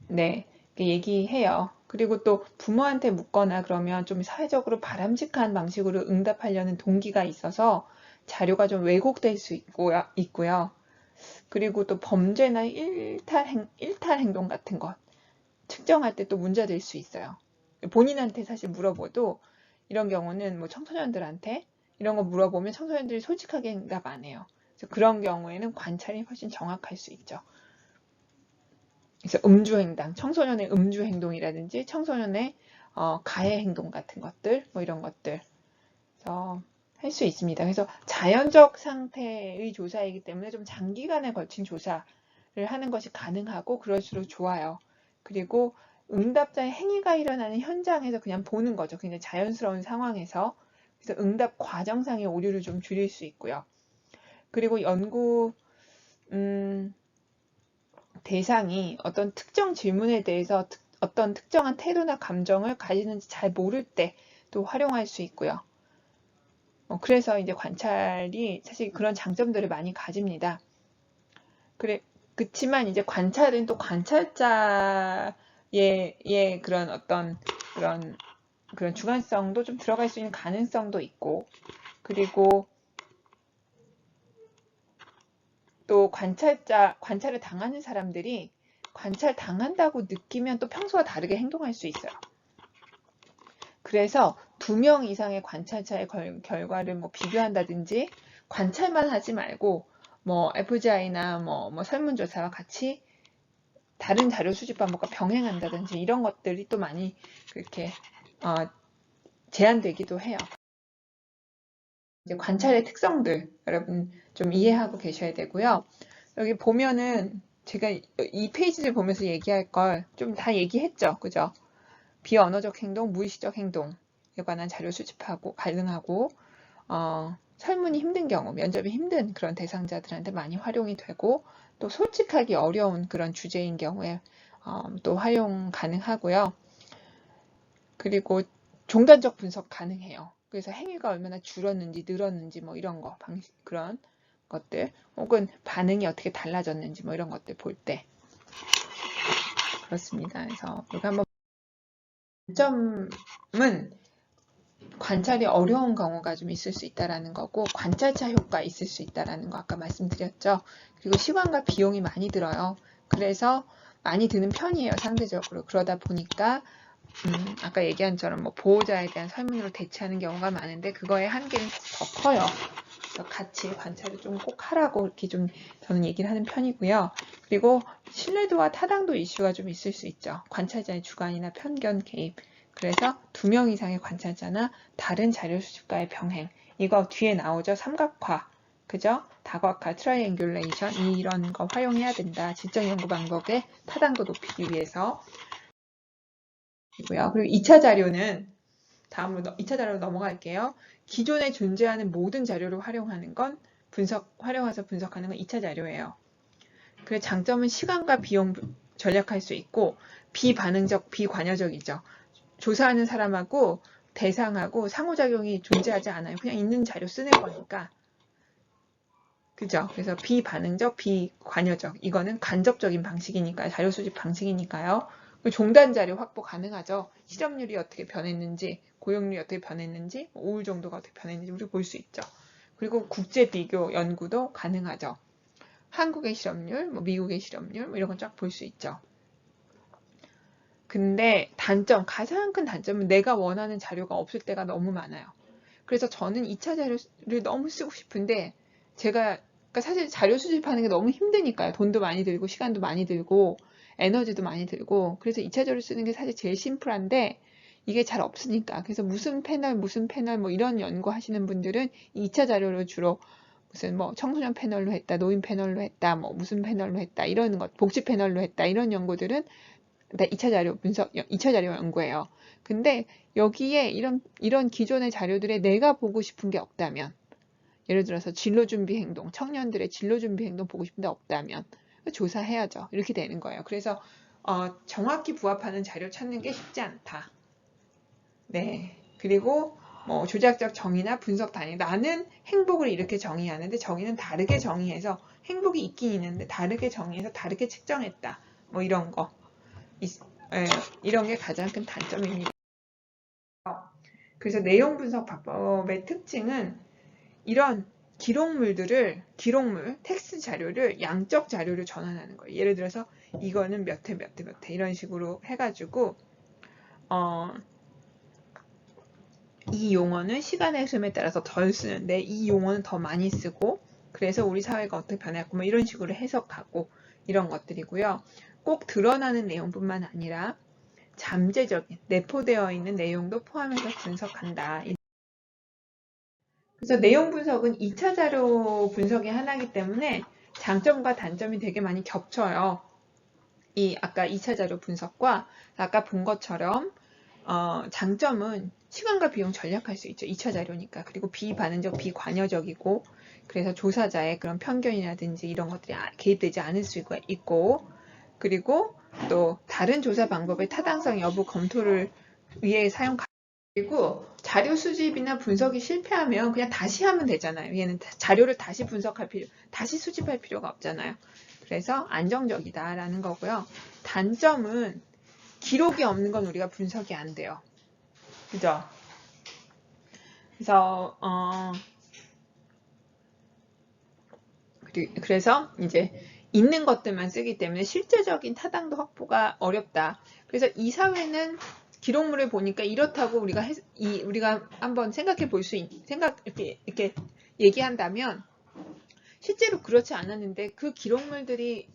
네, 얘기해요. 그리고 또 부모한테 묻거나 그러면 좀 사회적으로 바람직한 방식으로 응답하려는 동기가 있어서 자료가 좀 왜곡될 수 있고요. 그리고 또 범죄나 일탈 행동 같은 것 측정할 때 또 문제가 될 수 있어요. 본인한테 사실 물어봐도 이런 경우는 뭐 청소년들한테 이런 거 물어보면 청소년들이 솔직하게 응답 안 해요. 그래서 그런 경우에는 관찰이 훨씬 정확할 수 있죠. 그래서 음주행동, 청소년의 음주행동이라든지 청소년의 가해 행동 같은 것들, 뭐 이런 것들 할 수 있습니다. 그래서 자연적 상태의 조사이기 때문에 좀 장기간에 걸친 조사를 하는 것이 가능하고 그럴수록 좋아요. 그리고 응답자의 행위가 일어나는 현장에서 그냥 보는 거죠. 굉장히 자연스러운 상황에서. 그래서 응답 과정상의 오류를 좀 줄일 수 있고요. 그리고 연구 대상이 어떤 특정 질문에 대해서 어떤 특정한 태도나 감정을 가지는지 잘 모를 때 또 활용할 수 있고요. 그래서 이제 관찰이 사실 그런 장점들을 많이 가집니다. 그렇지만 이제 관찰은 또 관찰자의 그런 어떤 그런 주관성도 좀 들어갈 수 있는 가능성도 있고, 그리고 또 관찰을 당하는 사람들이 관찰 당한다고 느끼면 또 평소와 다르게 행동할 수 있어요. 그래서 2명 이상의 관찰자의 결과를 뭐 비교한다든지 관찰만 하지 말고 뭐 FGI나 뭐 설문조사와 같이 다른 자료 수집 방법과 병행한다든지 이런 것들이 또 많이 그렇게 제한되기도 해요. 이제 관찰의 특성들 여러분 좀 이해하고 계셔야 되고요. 여기 보면은 제가 이 페이지를 보면서 얘기할 걸 좀 다 얘기했죠. 그죠? 비언어적 행동, 무의식적 행동에 관한 자료 수집하고 가능하고 설문이 힘든 경우, 면접이 힘든 그런 대상자들한테 많이 활용이 되고 또 솔직하기 어려운 그런 주제인 경우에 또 활용 가능하고요. 그리고 종단적 분석 가능해요. 그래서 행위가 얼마나 줄었는지 늘었는지 뭐 이런 거 그런 것들 혹은 반응이 어떻게 달라졌는지 뭐 이런 것들 볼 때 그렇습니다. 그래서 여기 한번 단점은 관찰이 어려운 경우가 좀 있을 수 있다라는 거고 관찰차 효과 있을 수 있다라는 거 아까 말씀드렸죠. 그리고 시간과 비용이 많이 들어요. 그래서 많이 드는 편이에요, 상대적으로. 그러다 보니까 아까 얘기한 처럼 뭐 보호자에 대한 설문으로 대체하는 경우가 많은데 그거의 한계는 더 커요. 그래서 같이 관찰을 좀 꼭 하라고 이렇게 좀 저는 얘기를 하는 편이고요. 그리고 신뢰도와 타당도 이슈가 좀 있을 수 있죠. 관찰자의 주관이나 편견 개입. 그래서 2명 이상의 관찰자나 다른 자료 수집과의 병행. 이거 뒤에 나오죠. 삼각화. 그죠? 다각화, 트라이앵귤레이션 이런 거 활용해야 된다. 질적 연구 방법의 타당도 높이기 위해서. 그리고 2차 자료는 다음으로 2차 자료로 넘어갈게요. 기존에 존재하는 모든 자료를 활용하는 건 활용해서 분석하는 건 2차 자료예요. 그 장점은 시간과 비용 절약할 수 있고 비반응적, 비관여적이죠. 조사하는 사람하고 대상하고 상호작용이 존재하지 않아요. 그냥 있는 자료 쓰는 거니까. 그죠? 그래서 비반응적, 비관여적. 이거는 간접적인 방식이니까요. 자료 수집 방식이니까요. 종단 자료 확보 가능하죠. 실업률이 어떻게 변했는지, 고용률이 어떻게 변했는지, 우울 정도가 어떻게 변했는지 우리 볼 수 있죠. 그리고 국제 비교 연구도 가능하죠. 한국의 실업률, 미국의 실업률 이런 건 쫙 볼 수 있죠. 근데 가장 큰 단점은 내가 원하는 자료가 없을 때가 너무 많아요. 그래서 저는 2차 자료를 너무 쓰고 싶은데 그러니까 사실 자료 수집하는 게 너무 힘드니까요. 돈도 많이 들고 시간도 많이 들고 에너지도 많이 들고 그래서 2차 자료 쓰는 게 사실 제일 심플한데 이게 잘 없으니까 그래서 무슨 패널 뭐 이런 연구 하시는 분들은 2차 자료를 주로 무슨 뭐 청소년 패널로 했다, 노인 패널로 했다, 뭐 무슨 패널로 했다 이런 것, 복지 패널로 했다 이런 연구들은 2차 자료 분석, 2차 자료 연구예요. 근데 여기에 이런 기존의 자료들에 내가 보고 싶은 게 없다면 예를 들어서 진로준비 행동, 청년들의 진로준비 행동 보고 싶은데 없다면 조사해야죠. 이렇게 되는 거예요. 그래서 정확히 부합하는 자료 찾는 게 쉽지 않다. 네. 그리고 뭐 조작적 정의나 분석 단위. 나는 행복을 이렇게 정의하는데 정의는 다르게 정의해서 행복이 있긴 있는데 다르게 정의해서 다르게 측정했다. 뭐 이런 거. 이런 게 가장 큰 단점입니다. 그래서 내용 분석 방법의 특징은 이런 기록물, 텍스트 자료를 양적 자료로 전환하는 거예요. 예를 들어서 이거는 몇 회 이런 식으로 해가지고 이 용어는 시간의 흐름에 따라서 덜 쓰는데 이 용어는 더 많이 쓰고 그래서 우리 사회가 어떻게 변했고 뭐 이런 식으로 해석하고 이런 것들이고요. 꼭 드러나는 내용뿐만 아니라 잠재적인 내포되어 있는 내용도 포함해서 분석한다. 그래서 내용 분석은 2차 자료 분석의 하나이기 때문에 장점과 단점이 되게 많이 겹쳐요. 아까 2차 자료 분석과 아까 본 것처럼 장점은 시간과 비용 절약할 수 있죠. 2차 자료니까. 그리고 비반응적, 비관여적이고 그래서 조사자의 그런 편견이라든지 이런 것들이 개입되지 않을 수가 있고 그리고 또 다른 조사 방법의 타당성 여부 검토를 위해 사용 그리고 자료 수집이나 분석이 실패하면 그냥 다시 하면 되잖아요. 얘는 자료를 다시 다시 수집할 필요가 없잖아요. 그래서 안정적이다라는 거고요. 단점은 기록이 없는 건 우리가 분석이 안 돼요. 그죠? 그래서 이제 있는 것들만 쓰기 때문에 실제적인 타당도 확보가 어렵다. 그래서 이 사회는 기록물을 보니까 이렇다고 우리가 한번 생각해 볼 수 이렇게 얘기한다면 실제로 그렇지 않았는데 그 기록물들이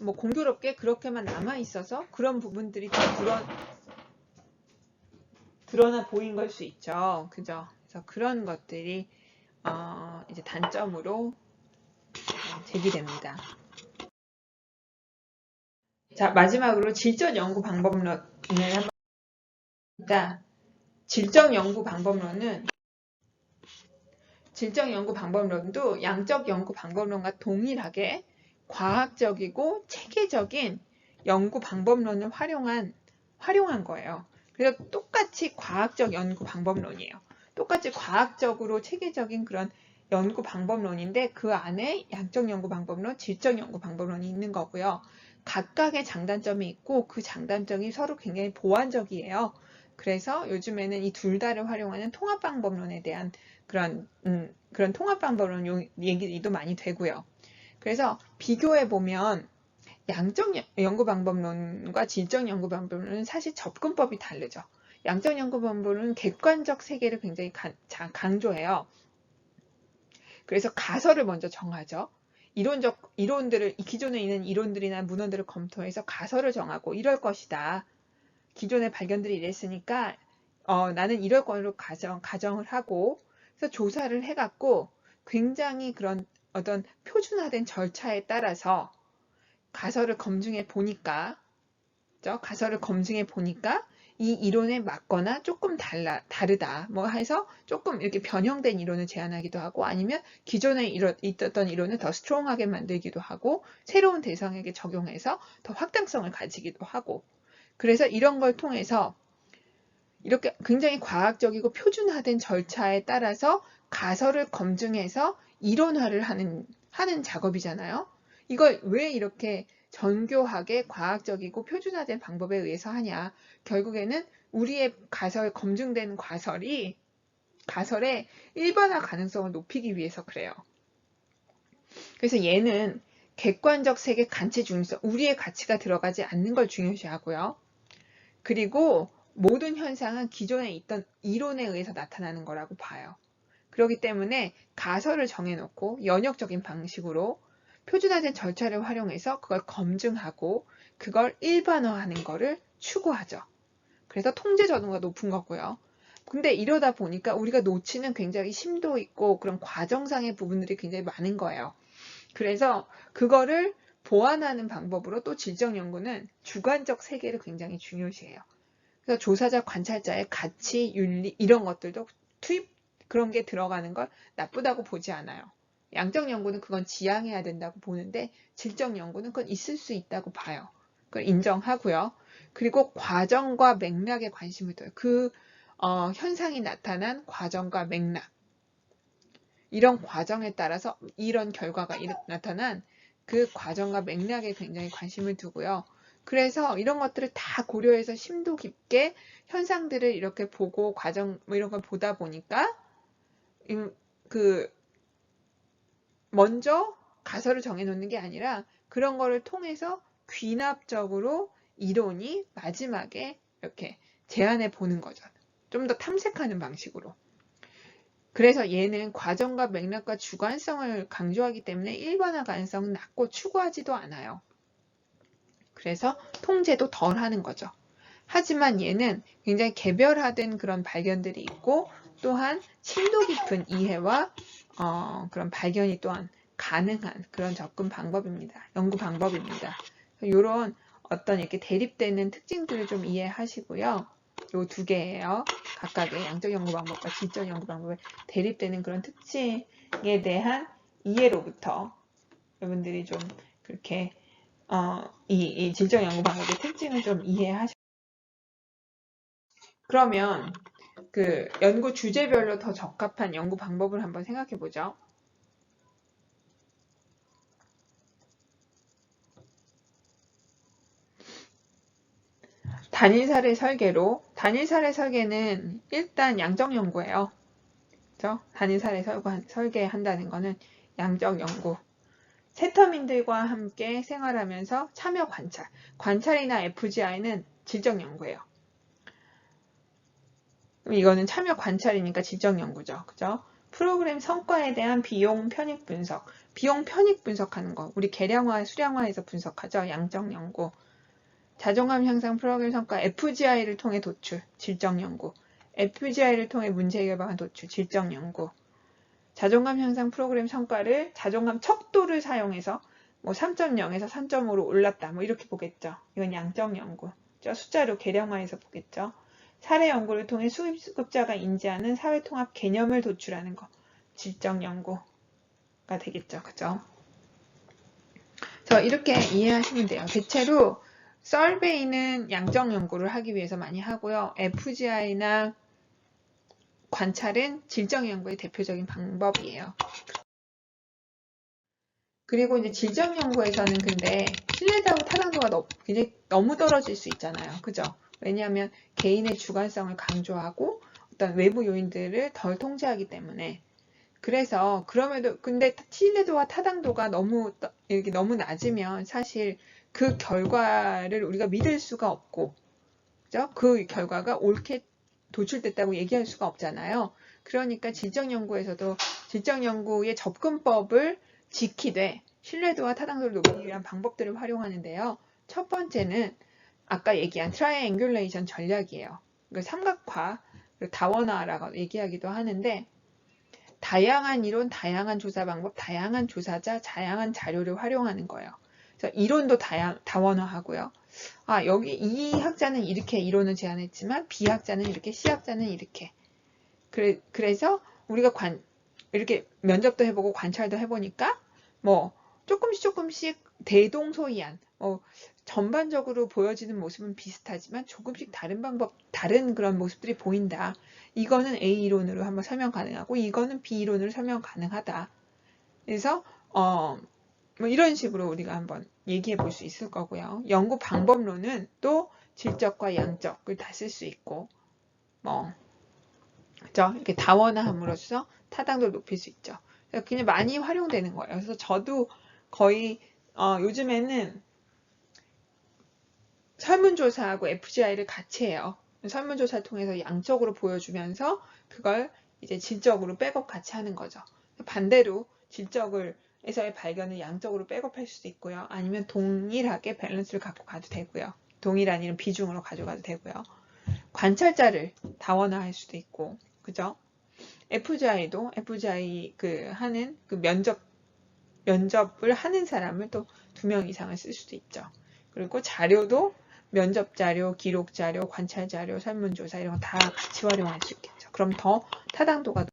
뭐 공교롭게 그렇게만 남아 있어서 그런 부분들이 더 드러나 보인 걸 수 있죠. 그죠? 그래서 그런 것들이 이제 단점으로 제기됩니다. 자, 마지막으로 질적 연구 방법론을 한번 봅니다. 질적 연구 방법론도 양적 연구 방법론과 동일하게 과학적이고 체계적인 연구 방법론을 활용한 거예요. 그래서 똑같이 과학적 연구 방법론이에요. 똑같이 과학적으로 체계적인 그런 연구 방법론인데 그 안에 양적 연구 방법론, 질적 연구 방법론이 있는 거고요. 각각의 장단점이 있고 그 장단점이 서로 굉장히 보완적이에요. 그래서 요즘에는 이 둘 다를 활용하는 통합 방법론에 대한 그런 통합 방법론 얘기도 많이 되고요. 그래서 비교해 보면 양적 연구 방법론과 질적 연구 방법론은 사실 접근법이 다르죠. 양적 연구 방법론은 객관적 세계를 굉장히 강조해요. 그래서 가설을 먼저 정하죠. 기존에 있는 이론들이나 문헌들을 검토해서 가설을 정하고 이럴 것이다. 기존의 발견들이 이랬으니까 나는 이럴 거로 가정을 하고 그래서 조사를 해갖고 굉장히 그런 어떤 표준화된 절차에 따라서 가설을 검증해 보니까 이 이론에 맞거나 조금 다르다 뭐 해서 조금 이렇게 변형된 이론을 제안하기도 하고 아니면 기존에 있었던 이론을 더 스트롱하게 만들기도 하고 새로운 대상에게 적용해서 더 확장성을 가지기도 하고 그래서 이런 걸 통해서 이렇게 굉장히 과학적이고 표준화된 절차에 따라서 가설을 검증해서 이론화를 하는 작업이잖아요. 이걸 왜 이렇게 정교하게 과학적이고 표준화된 방법에 의해서 하냐. 결국에는 우리의 검증된 가설의 일반화 가능성을 높이기 위해서 그래요. 그래서 얘는 객관적 세계 가치 중에서 우리의 가치가 들어가지 않는 걸 중요시하고요. 그리고 모든 현상은 기존에 있던 이론에 의해서 나타나는 거라고 봐요. 그렇기 때문에 가설을 정해놓고 연역적인 방식으로 표준화된 절차를 활용해서 그걸 검증하고 그걸 일반화하는 거를 추구하죠. 그래서 통제 전후가 높은 거고요. 근데 이러다 보니까 우리가 놓치는 굉장히 심도 있고 그런 과정상의 부분들이 굉장히 많은 거예요. 그래서 그거를 보완하는 방법으로 또 질적 연구는 주관적 세계를 굉장히 중요시해요. 그래서 조사자, 관찰자의 가치, 윤리 이런 것들도 그런 게 들어가는 걸 나쁘다고 보지 않아요. 양적 연구는 그건 지향해야 된다고 보는데 질적 연구는 그건 있을 수 있다고 봐요. 그걸 인정하고요. 그리고 과정과 맥락에 관심을 둬요. 현상이 나타난 과정과 맥락. 이런 과정에 따라서 이런 결과가 나타난 그 과정과 맥락에 굉장히 관심을 두고요. 그래서 이런 것들을 다 고려해서 심도 깊게 현상들을 이렇게 보고 과정 이런 걸 보다 보니까 먼저 가설을 정해놓는 게 아니라 그런 거를 통해서 귀납적으로 이론이 마지막에 이렇게 제안해 보는 거죠. 좀 더 탐색하는 방식으로. 그래서 얘는 과정과 맥락과 주관성을 강조하기 때문에 일반화 가능성은 낮고 추구하지도 않아요. 그래서 통제도 덜 하는 거죠. 하지만 얘는 굉장히 개별화된 그런 발견들이 있고 또한 심도 깊은 이해와 그런 발견이 또한 가능한 그런 접근 방법입니다. 연구 방법입니다. 이런 어떤 이렇게 대립되는 특징들을 좀 이해하시고요. 요 두 개예요. 각각의 양적 연구 방법과 질적 연구 방법에 대립되는 그런 특징에 대한 이해로부터 여러분들이 좀 그렇게 이 질적 연구 방법의 특징을 좀 이해하시고 그러면 그 연구 주제별로 더 적합한 연구 방법을 한번 생각해 보죠. 단일 사례 설계로, 단일 사례 설계는 일단 양적 연구예요. 그죠? 단일 사례 설계한다는 거는 양적 연구. 세터민들과 함께 생활하면서 참여 관찰. 관찰이나 FGI는 질적 연구예요. 이거는 참여 관찰이니까 질적 연구죠. 그죠? 프로그램 성과에 대한 비용 편익 분석. 비용 편익 분석하는 거. 우리 계량화, 수량화해서 분석하죠. 양적 연구. 자존감 향상 프로그램 성과 FGI를 통해 도출, 질적 연구. FGI를 통해 문제 해결 방안 도출, 질적 연구. 자존감 향상 프로그램 성과를 자존감 척도를 사용해서 뭐 3.0에서 3.5로 올랐다. 뭐 이렇게 보겠죠. 이건 양적 연구. 숫자로 계량화해서 보겠죠. 사례 연구를 통해 수급자가 인지하는 사회통합 개념을 도출하는 거. 질적 연구가 되겠죠. 그죠? 이렇게 이해하시면 돼요. 대체로 설베이는 양적 연구를 하기 위해서 많이 하고요. FGI나 관찰은 질적 연구의 대표적인 방법이에요. 그리고 이제 질적 연구에서는 근데 신뢰도하고 타당도가 굉장히 너무 떨어질 수 있잖아요. 그죠? 왜냐하면 개인의 주관성을 강조하고 어떤 외부 요인들을 덜 통제하기 때문에. 그래서 그럼에도 근데 신뢰도와 타당도가 너무 낮으면 사실 그 결과를 우리가 믿을 수가 없고, 그죠? 그 결과가 옳게 도출됐다고 얘기할 수가 없잖아요. 그러니까 질적 연구에서도 질적 연구의 접근법을 지키되 신뢰도와 타당도를 높이기 위한 방법들을 활용하는데요. 첫 번째는 아까 얘기한 트라이앵귤레이션 전략이에요. 삼각화, 다원화라고 얘기하기도 하는데 다양한 이론, 다양한 조사 방법, 다양한 조사자, 다양한 자료를 활용하는 거예요. 그래서 이론도 다원화하고요. 여기 이 학자는 이렇게 이론을 제안했지만 B 학자는 이렇게, C 학자는 이렇게. 그래서 우리가 이렇게 면접도 해보고 관찰도 해보니까 뭐 조금씩 대동소이한 전반적으로 보여지는 모습은 비슷하지만 조금씩 다른 그런 모습들이 보인다. 이거는 A 이론으로 한번 설명 가능하고 이거는 B 이론으로 설명 가능하다. 그래서 뭐 이런 식으로 우리가 한번 얘기해 볼 수 있을 거고요. 연구 방법론은 또 질적과 양적을 다 쓸 수 있고 그죠? 이렇게 다원화함으로써 타당도를 높일 수 있죠. 그냥 많이 활용되는 거예요. 그래서 저도 거의 요즘에는 설문조사하고 FGI를 같이 해요. 설문조사를 통해서 양적으로 보여주면서 그걸 이제 질적으로 백업 같이 하는 거죠. 반대로 질적에서의 발견을 양적으로 백업할 수도 있고요. 아니면 동일하게 밸런스를 갖고 가도 되고요. 동일한 이런 비중으로 가져가도 되고요. 관찰자를 다원화할 수도 있고, 그죠? FGI 하는 면접을 하는 사람을 또 2명 이상을 쓸 수도 있죠. 그리고 자료도 면접 자료, 기록 자료, 관찰 자료, 설문조사 이런 거 다 같이 활용할 수 있겠죠. 그럼 더 타당도가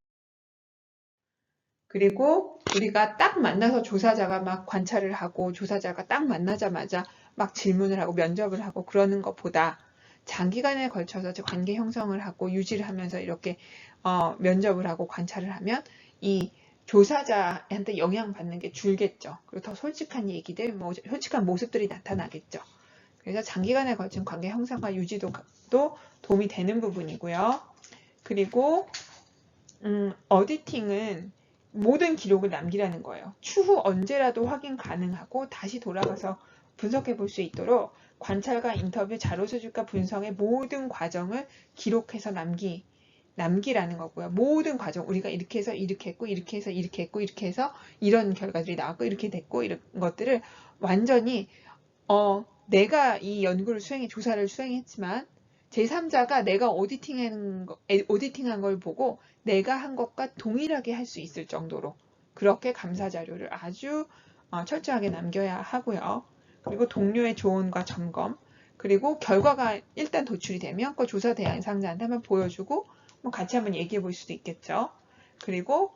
그리고 우리가 딱 만나서 조사자가 막 관찰을 하고 조사자가 딱 만나자마자 막 질문을 하고 면접을 하고 그러는 것보다 장기간에 걸쳐서 관계 형성을 하고 유지를 하면서 이렇게 면접을 하고 관찰을 하면 이 조사자한테 영향받는 게 줄겠죠. 그리고 더 솔직한 얘기들, 솔직한 모습들이 나타나겠죠. 그래서 장기간에 걸친 관계 형성과 유지도 도움이 되는 부분이고요. 그리고 어디팅은 모든 기록을 남기라는 거예요. 추후 언제라도 확인 가능하고 다시 돌아가서 분석해 볼 수 있도록 관찰과 인터뷰, 자료 수집과 분석의 모든 과정을 기록해서 남기라는 거고요. 모든 과정, 우리가 이렇게 해서 이렇게 했고, 이렇게 해서 이렇게 했고, 이렇게 해서 이런 결과들이 나왔고, 이렇게 됐고, 이런 것들을 완전히 내가 이 연구를 조사를 수행했지만 제3자가 내가 오디팅한 걸 보고 내가 한 것과 동일하게 할 수 있을 정도로 그렇게 감사 자료를 아주 철저하게 남겨야 하고요. 그리고 동료의 조언과 점검, 그리고 결과가 일단 도출이 되면 그걸 조사 대상자한테 한번 보여주고 같이 한번 얘기해 볼 수도 있겠죠. 그리고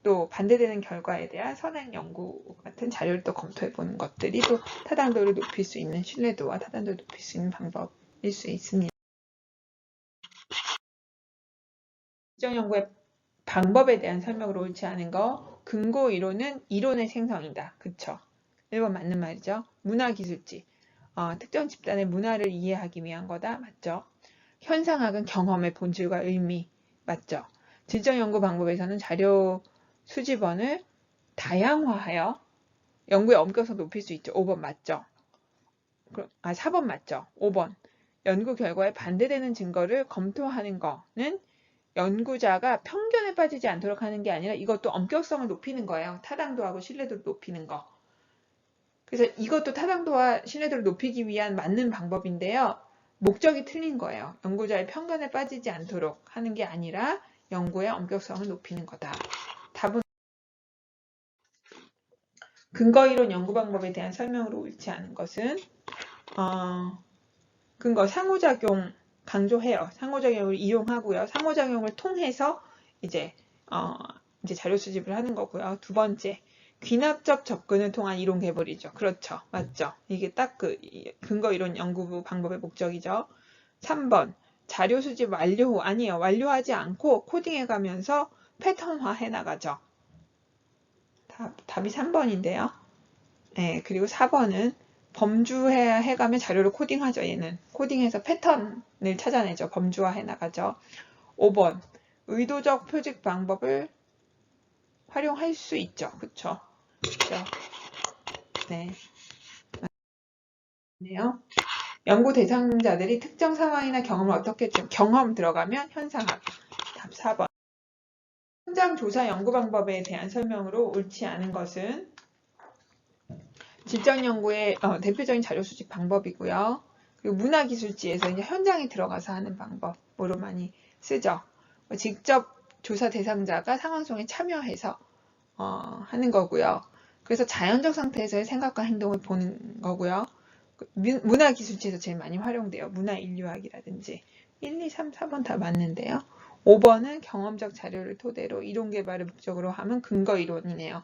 또 반대되는 결과에 대한 선행 연구 같은 자료를 또 검토해 보는 것들이 또 타당도를 높일 수 있는 신뢰도와 타당도를 높일 수 있는 방법일 수 있습니다. 지적 연구의 방법에 대한 설명으로 옳지 않은 거. 근거 이론은 이론의 생성이다. 그쵸? 1번 맞는 말이죠. 문화기술지. 특정 집단의 문화를 이해하기 위한 거다. 맞죠? 현상학은 경험의 본질과 의미. 맞죠? 질적 연구 방법에서는 자료 수집원을 다양화하여 연구의 엄격성을 높일 수 있죠. 5번 맞죠? 4번 맞죠? 5번. 연구 결과에 반대되는 증거를 검토하는 거는 연구자가 편견에 빠지지 않도록 하는 게 아니라 이것도 엄격성을 높이는 거예요. 타당도하고 신뢰도를 높이는 거. 그래서 이것도 타당도와 신뢰도를 높이기 위한 맞는 방법인데요. 목적이 틀린 거예요. 연구자의 편견에 빠지지 않도록 하는 게 아니라 연구의 엄격성을 높이는 거다. 답은 근거이론 연구 방법에 대한 설명으로 옳지 않은 것은 근거 상호작용 강조해요. 상호작용을 이용하고요. 상호작용을 통해서 이제 자료 수집을 하는 거고요. 두 번째, 귀납적 접근을 통한 이론 개발이죠. 그렇죠. 맞죠. 이게 딱 그 근거 이론 연구 방법의 목적이죠. 3번, 자료 수집 완료 후 아니에요. 완료하지 않고 코딩해 가면서 패턴화 해 나가죠. 답이 3번인데요. 네, 그리고 4번은 범주해가며 자료를 코딩하죠. 얘는 코딩해서 패턴을 찾아내죠. 범주화해 나가죠. 5번 의도적 표직 방법을 활용할 수 있죠. 그쵸? 그쵸? 네. 맞네요. 연구 대상자들이 특정 상황이나 경험을 어떻게 경험 들어가면 현상학. 답 4번. 현장 조사 연구 방법에 대한 설명으로 옳지 않은 것은 질적 연구의 대표적인 자료 수집 방법이고요. 그리고 문화기술지에서 이제 현장에 들어가서 하는 방법으로 많이 쓰죠. 직접 조사 대상자가 상황 속에 참여해서 하는 거고요. 그래서 자연적 상태에서의 생각과 행동을 보는 거고요. 문화기술지에서 제일 많이 활용돼요. 문화인류학이라든지 1, 2, 3, 4번 다 맞는데요. 5번은 경험적 자료를 토대로 이론 개발을 목적으로 하면 근거 이론이네요.